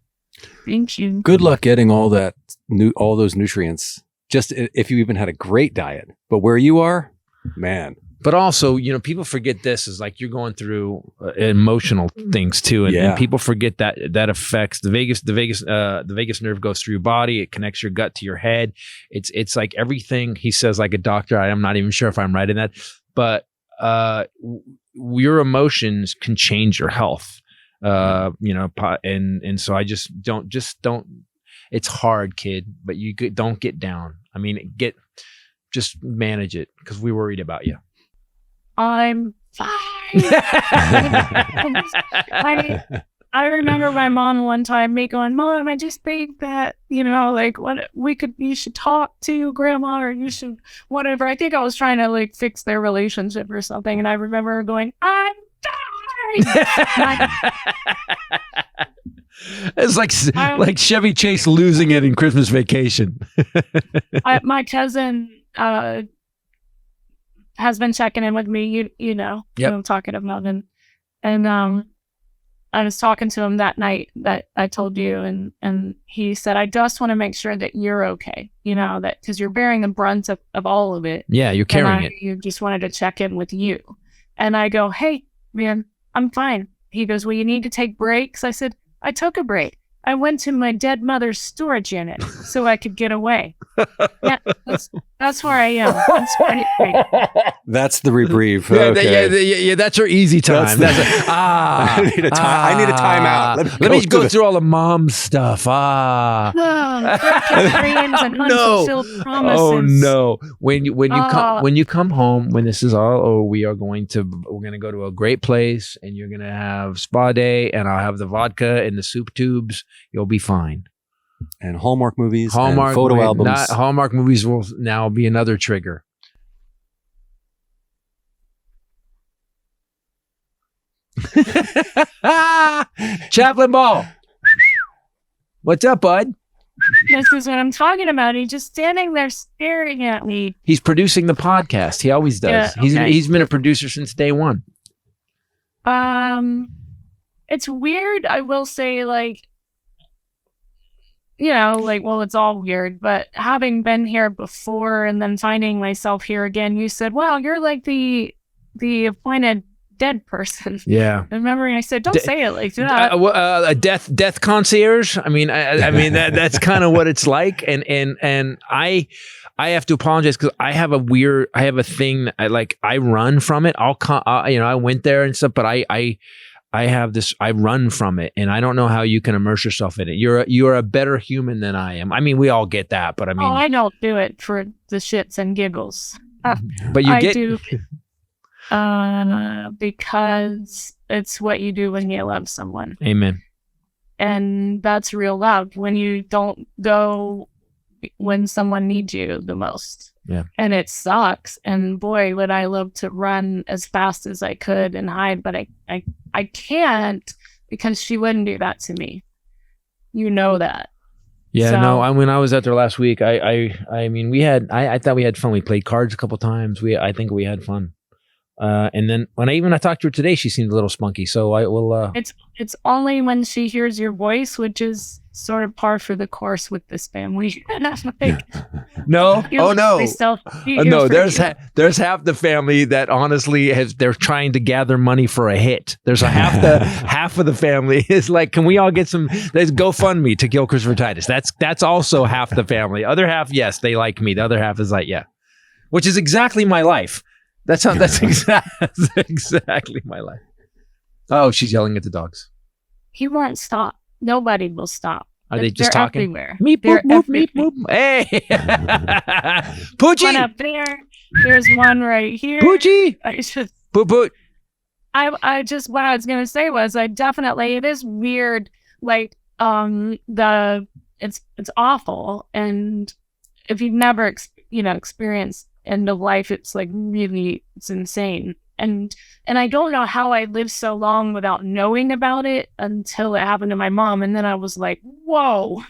Thank you. Good luck getting all those nutrients. Just if you even had a great diet, but where you are, man. But also, people forget this is like you're going through emotional things too, and people forget that affects the vagus nerve goes through your body. It connects your gut to your head. It's like everything he says, like a doctor. I'm not even sure if I'm right in that, but your emotions can change your health. And so I just don't, it's hard, kid, but don't get down. I mean, just manage it because we're worried about you. I'm fine. I remember my mom one time going, Mom, I just think that, like you should talk to grandma or you should whatever. I think I was trying to like fix their relationship or something. And I remember her going, I'm it's like Chevy Chase losing it in Christmas Vacation. My cousin has been checking in with me. You know who I'm talking about, and I was talking to him that night that I told you, and he said, I just want to make sure that you're okay. That because you're bearing the brunt of all of it. Yeah, you're carrying it. You just wanted to check in with you, and I go, hey man, I'm fine. He goes, well, you need to take breaks. I said, I took a break. I went to my dead mother's storage unit so I could get away. Yeah, that's where I am. That's the reprieve. Yeah, that's her easy time. I need a time out. Let me go through all the mom stuff. Unfulfilled promises. Oh no! When you come home, when this is all over, we're going to go to a great place, and you're gonna have spa day, and I'll have the vodka and the soup tubes. You'll be fine. And Hallmark movies, and photo albums. Hallmark movies will now be another trigger. Chaplain Ball. What's up, bud? This is what I'm talking about. He's just standing there staring at me. He's producing the podcast. He always does. Yeah, okay. He's been a producer since day one. It's weird. I will say, like, like, well, it's all weird, but having been here before and then finding myself here again, you said, well, you're like the appointed dead person. Yeah. Remember, I said, don't say it like that. A death concierge. I mean, that's kind of what it's like. And I have to apologize because I have a thing that I run from it. I went there and stuff, but I run from it, and I don't know how you can immerse yourself in it. You're a better human than I am. I mean, we all get that, but I mean, I don't do it for the shits and giggles. But you do. Because it's what you do when you love someone. Amen. And that's real love, when you don't go when someone needs you the most. Yeah. And it sucks. And boy, would I love to run as fast as I could and hide, but I can't, because she wouldn't do that to me. You know that. Yeah, so, no. When I was out there last week, I mean, I thought we had fun. We played cards a couple times. I think we had fun. And then when I talked to her today, she seemed a little spunky. So I will. It's only when she hears your voice, which is sort of par for the course with this family. No, oh no, no. There's half the family that honestly they're trying to gather money for a hit. There's half of the family is like, can we all get some? Let's GoFundMe to kill Christopher Titus. That's also half the family. Other half, yes, they like me. The other half is like, yeah, which is exactly my life. That's exactly my life. Oh, she's yelling at the dogs. He won't stop. Nobody will stop. Are they just They're talking? Everywhere. Meep, boop, boop, meep, boop. Hey! Poochie! One up there. There's one right here. Poochie! Poot, poot. I just, what I was going to say was, it is weird. Like, it's awful. And if you've never, experienced end of life, it's like really, it's insane. And I don't know how I lived so long without knowing about it until it happened to my mom. And then I was like, whoa,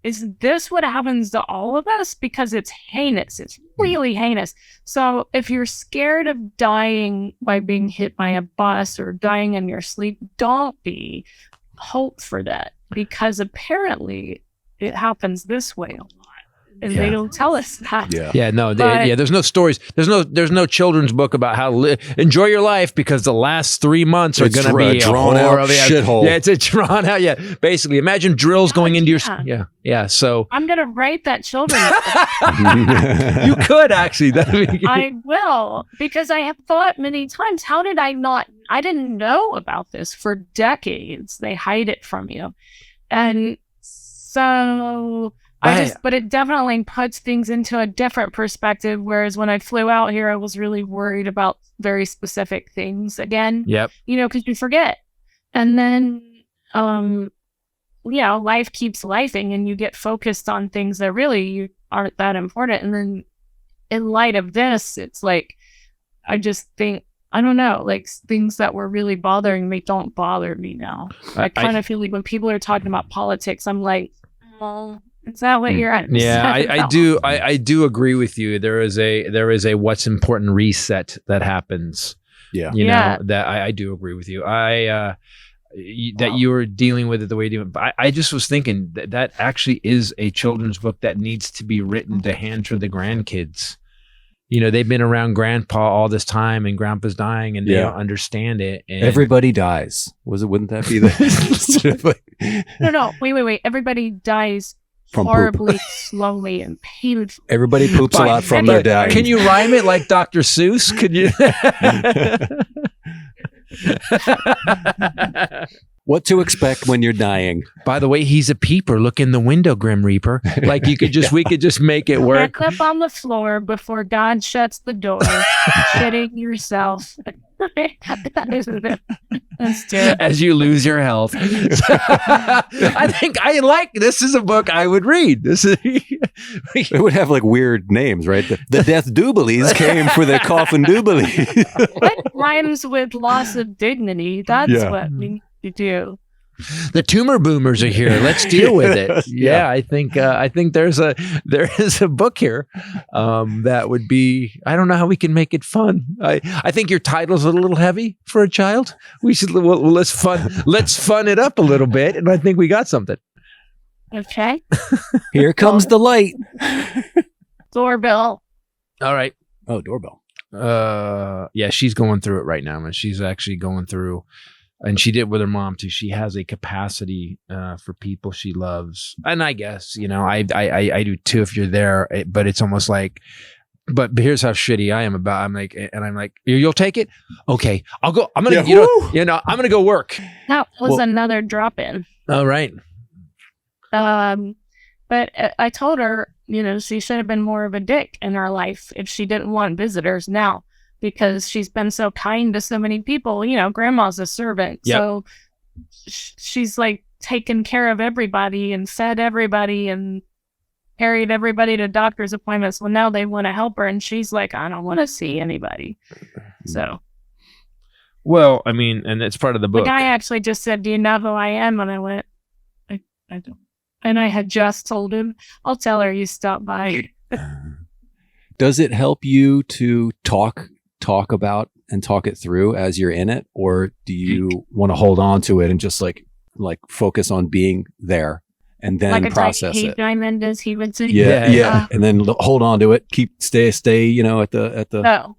is this what happens to all of us? Because it's heinous. It's really heinous. So if you're scared of dying by being hit by a bus or dying in your sleep, don't be. Hope for that, because apparently it happens this way a lot. And they don't tell us that. Yeah. No. There's no stories. There's no children's book about how enjoy your life, because the last 3 months are going to be a drawn out shithole. Yeah, it's a drawn out. Yeah, basically, imagine drills going into your. Yeah. So I'm going to write that children's book. You could actually. I will, because I have thought many times, how did I not? I didn't know about this for decades. They hide it from you, and so. But it definitely puts things into a different perspective. Whereas when I flew out here, I was really worried about very specific things again. Yep. Because you forget. And then, life keeps lifing, and you get focused on things that really aren't that important. And then in light of this, it's like, I just think, I don't know, like things that were really bothering me don't bother me now. I kind of feel like when people are talking about politics, I'm like, well, is that what you're at? Yeah, I do agree with you. There is a what's important reset that happens. Yeah. That I do agree with you. That you were dealing with it the way you do. But I just was thinking that actually is a children's book that needs to be written to hand to the grandkids. They've been around grandpa all this time, and grandpa's dying, and they don't understand it. And everybody dies. Wouldn't that be the? No. Wait. Everybody dies. From horribly, slowly, and painfully. Everybody poops a lot from their dying. Can you rhyme it like Dr. Seuss? Could you? What to expect when you're dying? By the way, he's a peeper. Look in the window, Grim Reaper. Like we could just make it work. Clip on the floor before God shuts the door. Shitting yourself. As you lose your health. I think this is a book I would read. It would have like weird names, right? The Death Dooblies came for the Coffin Dooblies. What rhymes with loss of dignity? That's what we need to do. The tumor boomers are here. Let's deal with it. Yeah, I think there is a book here that would be. I don't know how we can make it fun. I think your title's a little heavy for a child. We should let's fun it up a little bit, and I think we got something. Okay. Here comes the light. Doorbell. All right. Oh, doorbell. Yeah, she's going through it right now, and she's actually going through, and she did with her mom too. She has a capacity for people she loves, and I guess I do too if you're there. But it's almost like, but here's how shitty I am about. I'm like, you'll take it, okay? I'll go. I'm gonna, I'm gonna go work. That was another drop in. All right. But I told her, she should have been more of a dick in her life if she didn't want visitors now, because she's been so kind to so many people. Grandma's a servant. Yep. So she's like taken care of everybody and fed everybody and carried everybody to doctor's appointments. Well, now they want to help her, and she's like, I don't want to see anybody. So. Well, I mean, and it's part of the book. The guy actually just said, do you know who I am? And I went, I don't. And I had just told him, I'll tell her you stopped by. Does it help you to talk about and talk it through as you're in it? Or do you want to hold on to it and just like focus on being there and then like process it? Diamond, as he would say. Yeah. And then hold on to it. Stay, at the.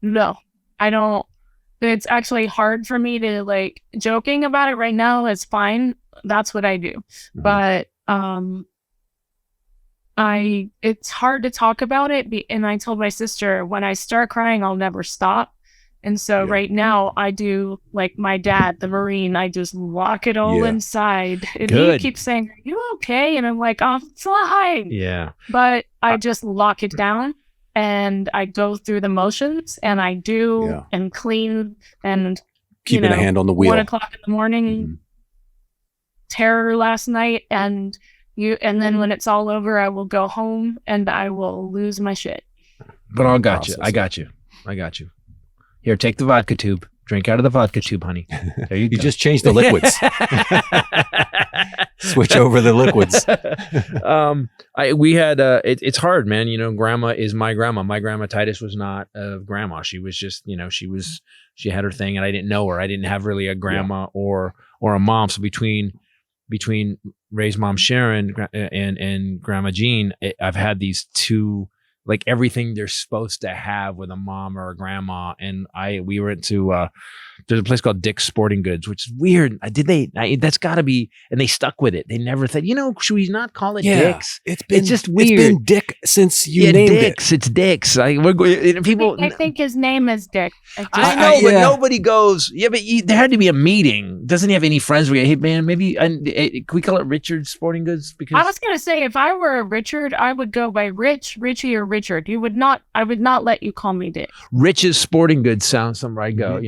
No, I don't. It's actually hard for me to joking about it right now is fine. That's what I do. Mm-hmm. But it's hard to talk about it. And I told my sister, when I start crying, I'll never stop. And so right now I do like my dad, the Marine, I just lock it all inside. And he keeps saying, are you okay? And I'm like, I'm fine. Yeah. But I just lock it down and I go through the motions and I do and clean and keeping a hand on the wheel. 1 o'clock in the morning, terror last night, and then when it's all over, I will go home and I will lose my shit. But I got you. Here, take the vodka tube. Drink out of the vodka tube, honey. There you go. You just changed the liquids. Switch over the liquids. We had it's hard, man. Grandma is my grandma. My grandma Titus was not a grandma. She was just, she had her thing, and I didn't know her. I didn't have really a grandma or a mom. So between Ray's mom Sharon and Grandma Jean, I've had these two, like everything they're supposed to have with a mom or a grandma. And we went to there's a place called Dick's Sporting Goods, which is weird. That's got to be, and they stuck with it. They never said, should we not call it Dick's? It's just weird. It's been Dick since you named Dick's. It's Dick's. People. I think his name is Dick. I know, but nobody goes. Yeah, but there had to be a meeting. Doesn't he have any friends? Hey, man, maybe can we call it Richard's Sporting Goods? Because I was gonna say, if I were a Richard, I would go by Rich, Richie, or Richard. I would not let you call me Dick. Rich's Sporting Goods sounds somewhere I go.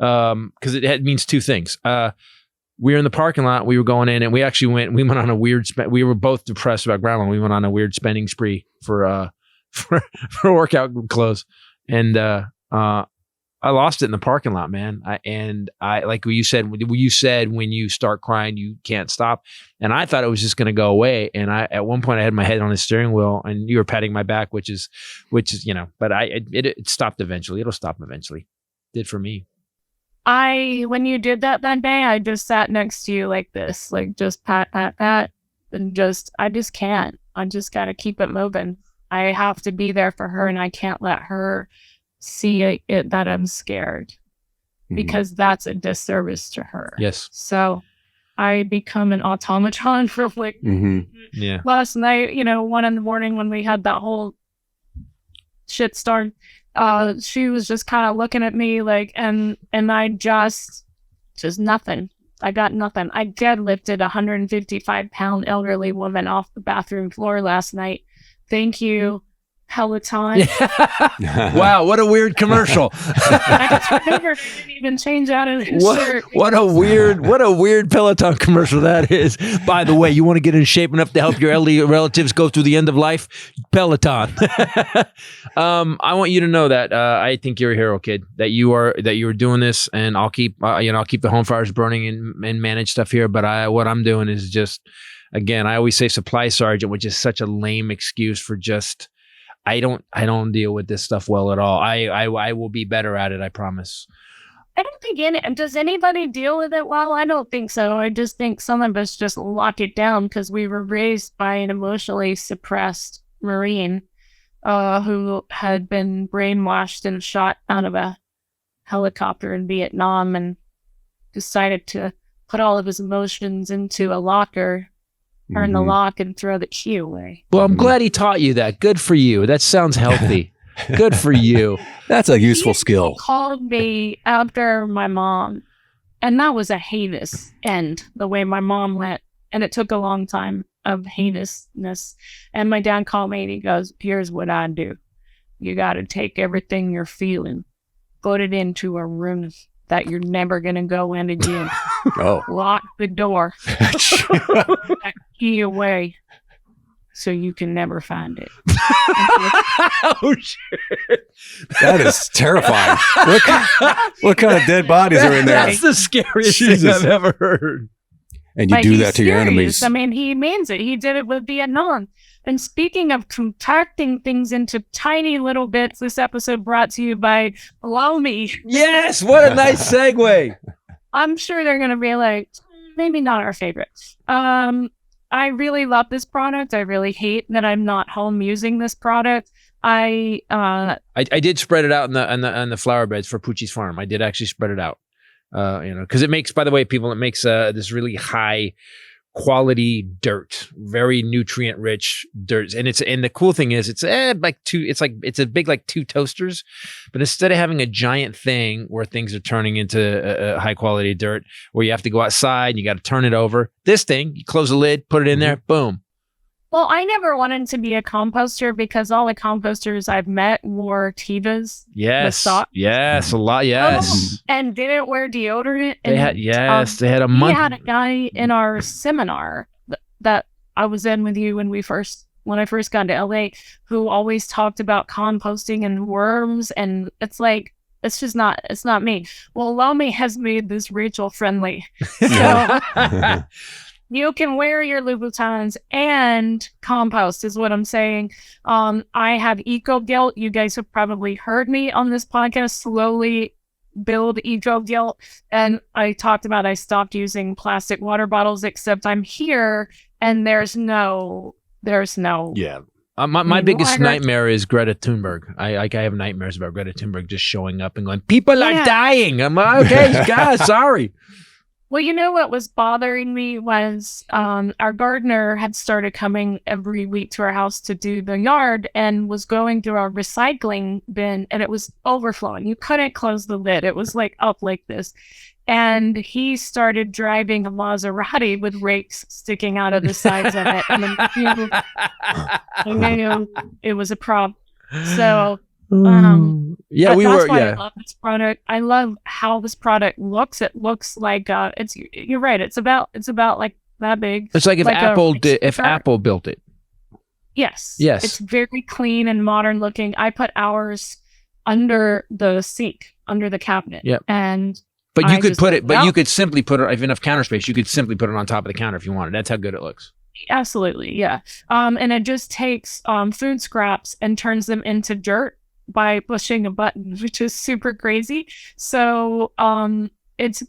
Because it means two things. We were in the parking lot. We were going in, and we went on a weird. We were both depressed about grandma. We went on a weird spending spree for workout clothes, and I lost it in the parking lot, man. I like what you said. You said when you start crying, you can't stop, and I thought it was just going to go away. And at one point I had my head on the steering wheel, and you were patting my back, which is But it stopped eventually. It'll stop eventually. Did for me. When you did that day, I just sat next to you like this, like just pat, and I just can't. I just got to keep it moving. I have to be there for her, and I can't let her see it that I'm scared, because that's a disservice to her. Yes. So I become an automaton for last night, 1 a.m. when we had that whole shit start. She was just kind of looking at me like, and I just nothing. I got nothing. I deadlifted a 155-pound elderly woman off the bathroom floor last night. Thank you, Peloton. Wow, what a weird commercial. I just remembered I didn't even change out of his shirt. What a weird Peloton commercial that is. By the way, you want to get in shape enough to help your elderly relatives go through the end of life? Peloton. I want you to know that I think you're a hero, kid. That you are doing this, and I'll keep the home fires burning and manage stuff here. But what I'm doing is just, again, I always say supply sergeant, which is such a lame excuse for just. I don't deal with this stuff well at all. I will be better at it, I promise. I don't think does anybody deal with it well? I don't think so. I just think some of us just lock it down because we were raised by an emotionally suppressed Marine who had been brainwashed and shot out of a helicopter in Vietnam and decided to put all of his emotions into a locker, turn the lock, and throw the key away. Well, I'm glad he taught you that. Good for you. That sounds healthy. Good for you. That's a useful skill. He called me after my mom, and that was a heinous end, the way my mom went. And it took a long time of heinousness. And my dad called me and he goes, here's what I do. You got to take everything you're feeling, put it into a room that you're never going to go in again. Lock the door. That key away. So you can never find it. Oh, shit. That is terrifying. What kind of dead bodies are in there? That's the scariest thing I've ever heard. And you do that to your enemies. I mean, he means it. He did it with Vietnam. And speaking of compacting things into tiny little bits, this episode brought to you by Lomi. Yes, what a nice segue. I'm sure they're going to be like, maybe not our favorite. I really love this product. I really hate that I'm not home using this product. I did spread it out on the flower beds for Poochie's farm. I did actually spread it out, because it makes, by the way, people, it makes this really high quality dirt, very nutrient rich dirt, and the cool thing is it's a big like two toasters, but instead of having a giant thing where things are turning into high quality dirt where you have to go outside and you got to turn it over, this thing, you close the lid, put it in there, boom. Well, I never wanted to be a composter because all the composters I've met wore Tevas. Yes. Yes, a lot. Yes. And didn't wear deodorant. They had a month. We had a guy in our seminar that I was in with you when I first got to LA who always talked about composting and worms. And it's like, it's not me. Well, Lomi has made this Rachel friendly. So you can wear your Louboutins and compost is what I'm saying. I have eco guilt. You guys have probably heard me on this podcast slowly build eco guilt. And I talked about I stopped using plastic water bottles, except I'm here and there's no. Yeah. My biggest nightmare is Greta Thunberg. I have nightmares about Greta Thunberg just showing up and going, people are dying. I'm like, okay, God, sorry. Well, you know what was bothering me was our gardener had started coming every week to our house to do the yard and was going through our recycling bin and it was overflowing. You couldn't close the lid. It was like up like this. And he started driving a Maserati with rakes sticking out of the sides of it. And I knew it was a problem. So... I love this product. I love how this product looks. It looks like you're right. It's about like that big. It's like if Apple built it. Yes. It's very clean and modern looking. I put ours under the sink, under the cabinet. Yep. But you could simply put it, if enough counter space, you could simply put it on top of the counter if you wanted. That's how good it looks. Absolutely, yeah. And it just takes food scraps and turns them into dirt by pushing a button, which is super crazy. So it's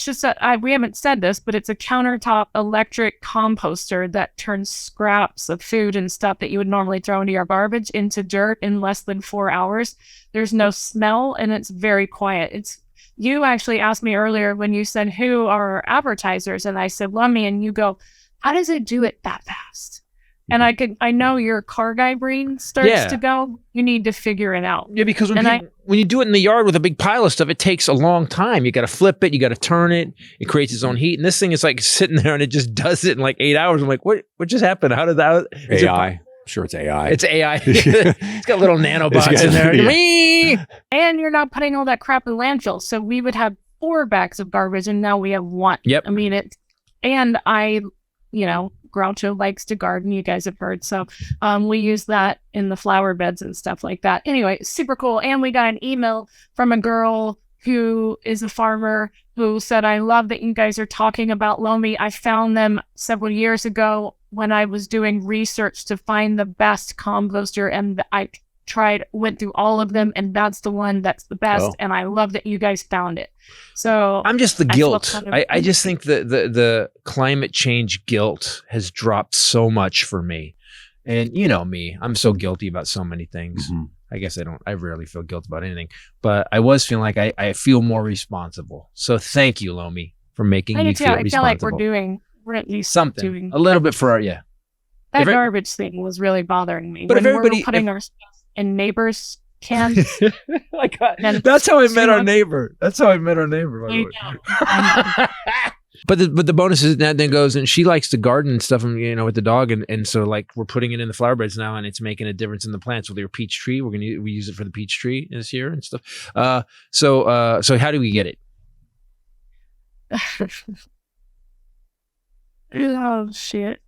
just we haven't said this, but it's a countertop electric composter that turns scraps of food and stuff that you would normally throw into your garbage into dirt in less than 4 hours. There's no smell and it's very quiet. You actually asked me earlier when you said who are advertisers, and I said Lummi, and you go, how does it do it that fast? And I know your car guy brain starts to go, you need to figure it out. Yeah, because when you do it in the yard with a big pile of stuff, it takes a long time. You got to flip it, you got to turn it, it creates its own heat. And this thing is like sitting there and it just does it in like 8 hours. I'm like, what just happened? How did that? AI. I'm sure it's AI. It's AI. It's got little nanobots in there. Yeah. And you're not putting all that crap in landfill. So we would have 4 bags of garbage and now we have 1. Yep. I mean, Groucho likes to garden, you guys have heard. So we use that in the flower beds and stuff like that. Anyway, super cool. And we got an email from a girl who is a farmer who said, I love that you guys are talking about Lomi. I found them several years ago when I was doing research to find the best composter, and I went through all of them, and that's the one that's the best. And I love that you guys found it. So I'm just the guilt. I just think the climate change guilt has dropped so much for me. And you know me, I'm so guilty about so many things. Mm-hmm. I guess I rarely feel guilt about anything, but I was feeling like I feel more responsible. So thank you, Lomi, for making me feel responsible. I feel like we're at least something, doing a little bit for our, That garbage thing was really bothering me. But when we're putting our stuff in neighbors' cans. That's how I met our neighbor. That's how I met our neighbor, by the way. But the bonus is that then goes, and she likes to garden and stuff, and with the dog, and so like we're putting it in the flower beds now, and it's making a difference in the plants. With your peach tree, we use it for the peach tree this year and stuff. So how do we get it? Oh shit.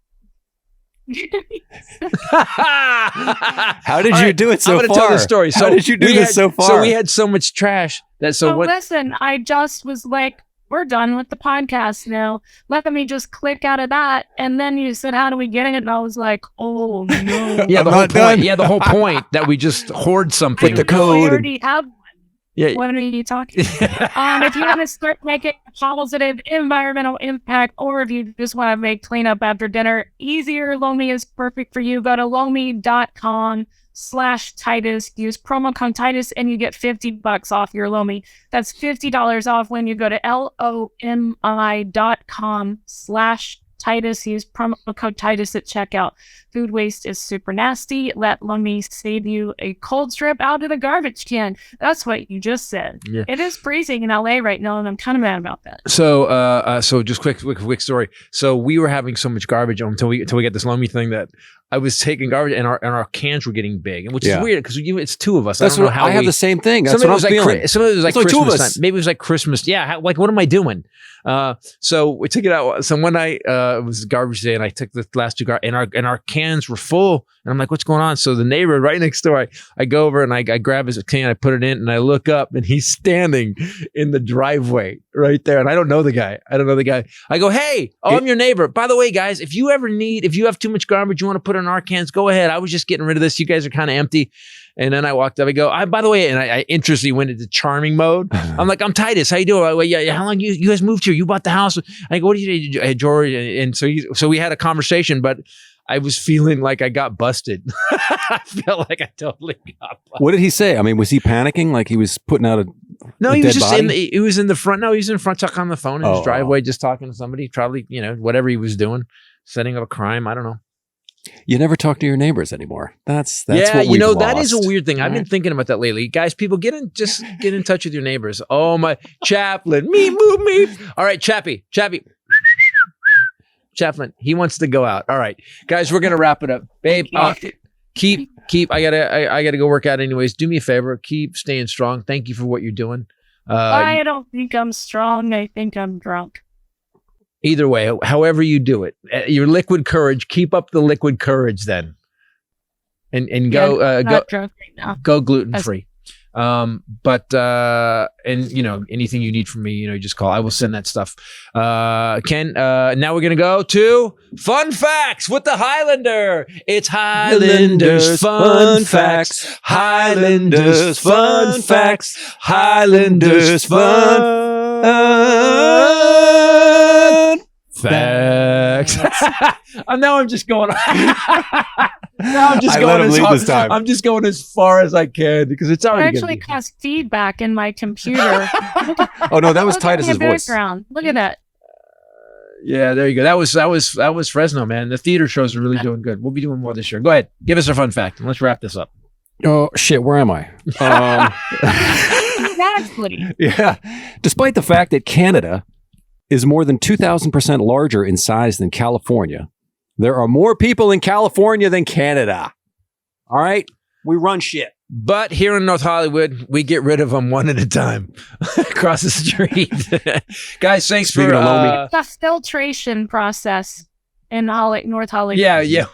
How did you do it so far? I'm going to tell the story. So how did you do this so far? So we had so much trash that listen, I just was like, we're done with the podcast now. Let me just click out of that. And then you said, how do we get it? And I was like, oh no. The whole point that we just hoard something. With the code. We already have one. Yeah. What are you talking about? If you want to start making a positive environmental impact, or if you just want to make cleanup after dinner easier, Lomi is perfect for you. Go to lomi.com/Titus. Use promo code Titus and you get $50 off your Lomi. That's $50 off when you go to LOMI.com/Titus. Use promo code Titus at checkout. Food waste is super nasty. Let Lomi save you a cold strip out of the garbage can. That's what you just said. Yeah. It is freezing in LA right now, and I'm kind of mad about that. So just quick story. So we were having so much garbage until we get this Lomi thing that I was taking garbage, and our cans were getting big, which is weird because it's two of us. That's I don't know how I have the same thing. That's what I'm feeling. Some of it was like Christmas time. Maybe it was like Christmas. Yeah, like what am I doing? So we took it out. So one night it was garbage day, and I took the last two garbage, and our cans were full. And I'm like, what's going on? So the neighbor right next door, I go over and I grab his can, I put it in, and I look up, and he's standing in the driveway right there. And I don't know the guy. I go, hey, I'm your neighbor. By the way, guys, if you have too much garbage you want to put in our cans, go ahead. I was just getting rid of this. You guys are kind of empty. And then I walked up. I go, by the way, and I interestingly went into charming mode. I'm like, I'm Titus. How you doing? I go, yeah. How long you guys moved here? You bought the house? I go, what did you do, George? And so we had a conversation, but I was feeling like I got busted. I felt like I totally got busted. What did he say? I mean, was he panicking? Like he was putting out he was just he was in the front. No, he was in front talking on the phone in his driveway, just talking to somebody, probably, whatever he was doing, setting up a crime. I don't know. You never talk to your neighbors anymore. That's what we've lost. That is a weird thing. I've been thinking about that lately. Guys, people get in touch with your neighbors. Oh my, Chaplain, move me. All right, Chappie. Chaplain, he wants to go out. All right, guys, we're gonna wrap it up, babe. Keep. I gotta go work out anyways. Do me a favor. Keep staying strong. Thank you for what you're doing. I don't think I'm strong. I think I'm drunk. Either way, however you do it, your liquid courage. Keep up the liquid courage, then, and go drunk right now. Go gluten free. But anything you need from me, you just call. I will send that stuff. Ken, now we're gonna go to fun facts with the Hylinder. It's Hylinder's fun facts. Hylinder's fun facts. Hylinder's fun facts. Now I'm just going. I'm just going as far as I can because it's already. It actually caused feedback in my computer. Oh no, that was Titus's voice. Look at that. Yeah, there you go. That was Fresno, man. The theater shows are really doing good. We'll be doing more this year. Go ahead, give us a fun fact, and let's wrap this up. Oh shit, where am I? Exactly. Yeah. Despite the fact that Canada is more than 2,000% larger in size than California, there are more people in California than Canada. All right? We run shit. But here in North Hollywood, we get rid of them one at a time across the street. Guys, thanks for the filtration process in North Hollywood. Yeah.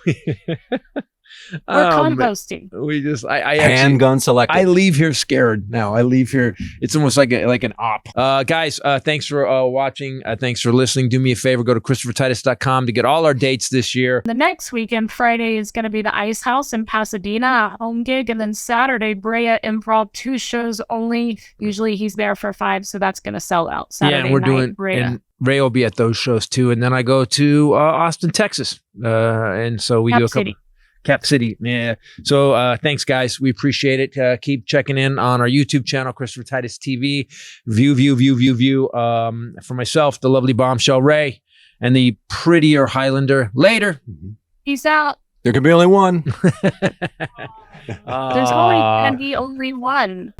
We're composting. We just, I handgun selected. I leave here scared now. I leave here. It's almost like an op. Guys, thanks for watching. Thanks for listening. Do me a favor. Go to ChristopherTitus.com to get all our dates this year. The next weekend, Friday, is going to be the Ice House in Pasadena, a home gig. And then Saturday, Brea Improv, 2 shows only. Usually he's there for 5, so that's going to sell out. Saturday and we're night, doing, Brea. and Ray will be at those shows too. And then I go to Austin, Texas. And so we do a couple. Cap City. Yeah. So thanks, guys. We appreciate it. Keep checking in on our YouTube channel, Christopher Titus TV. View. For myself, the lovely Bombshell Ray, and the prettier Hylinder. Later. Peace out. There can be only one. There's only one.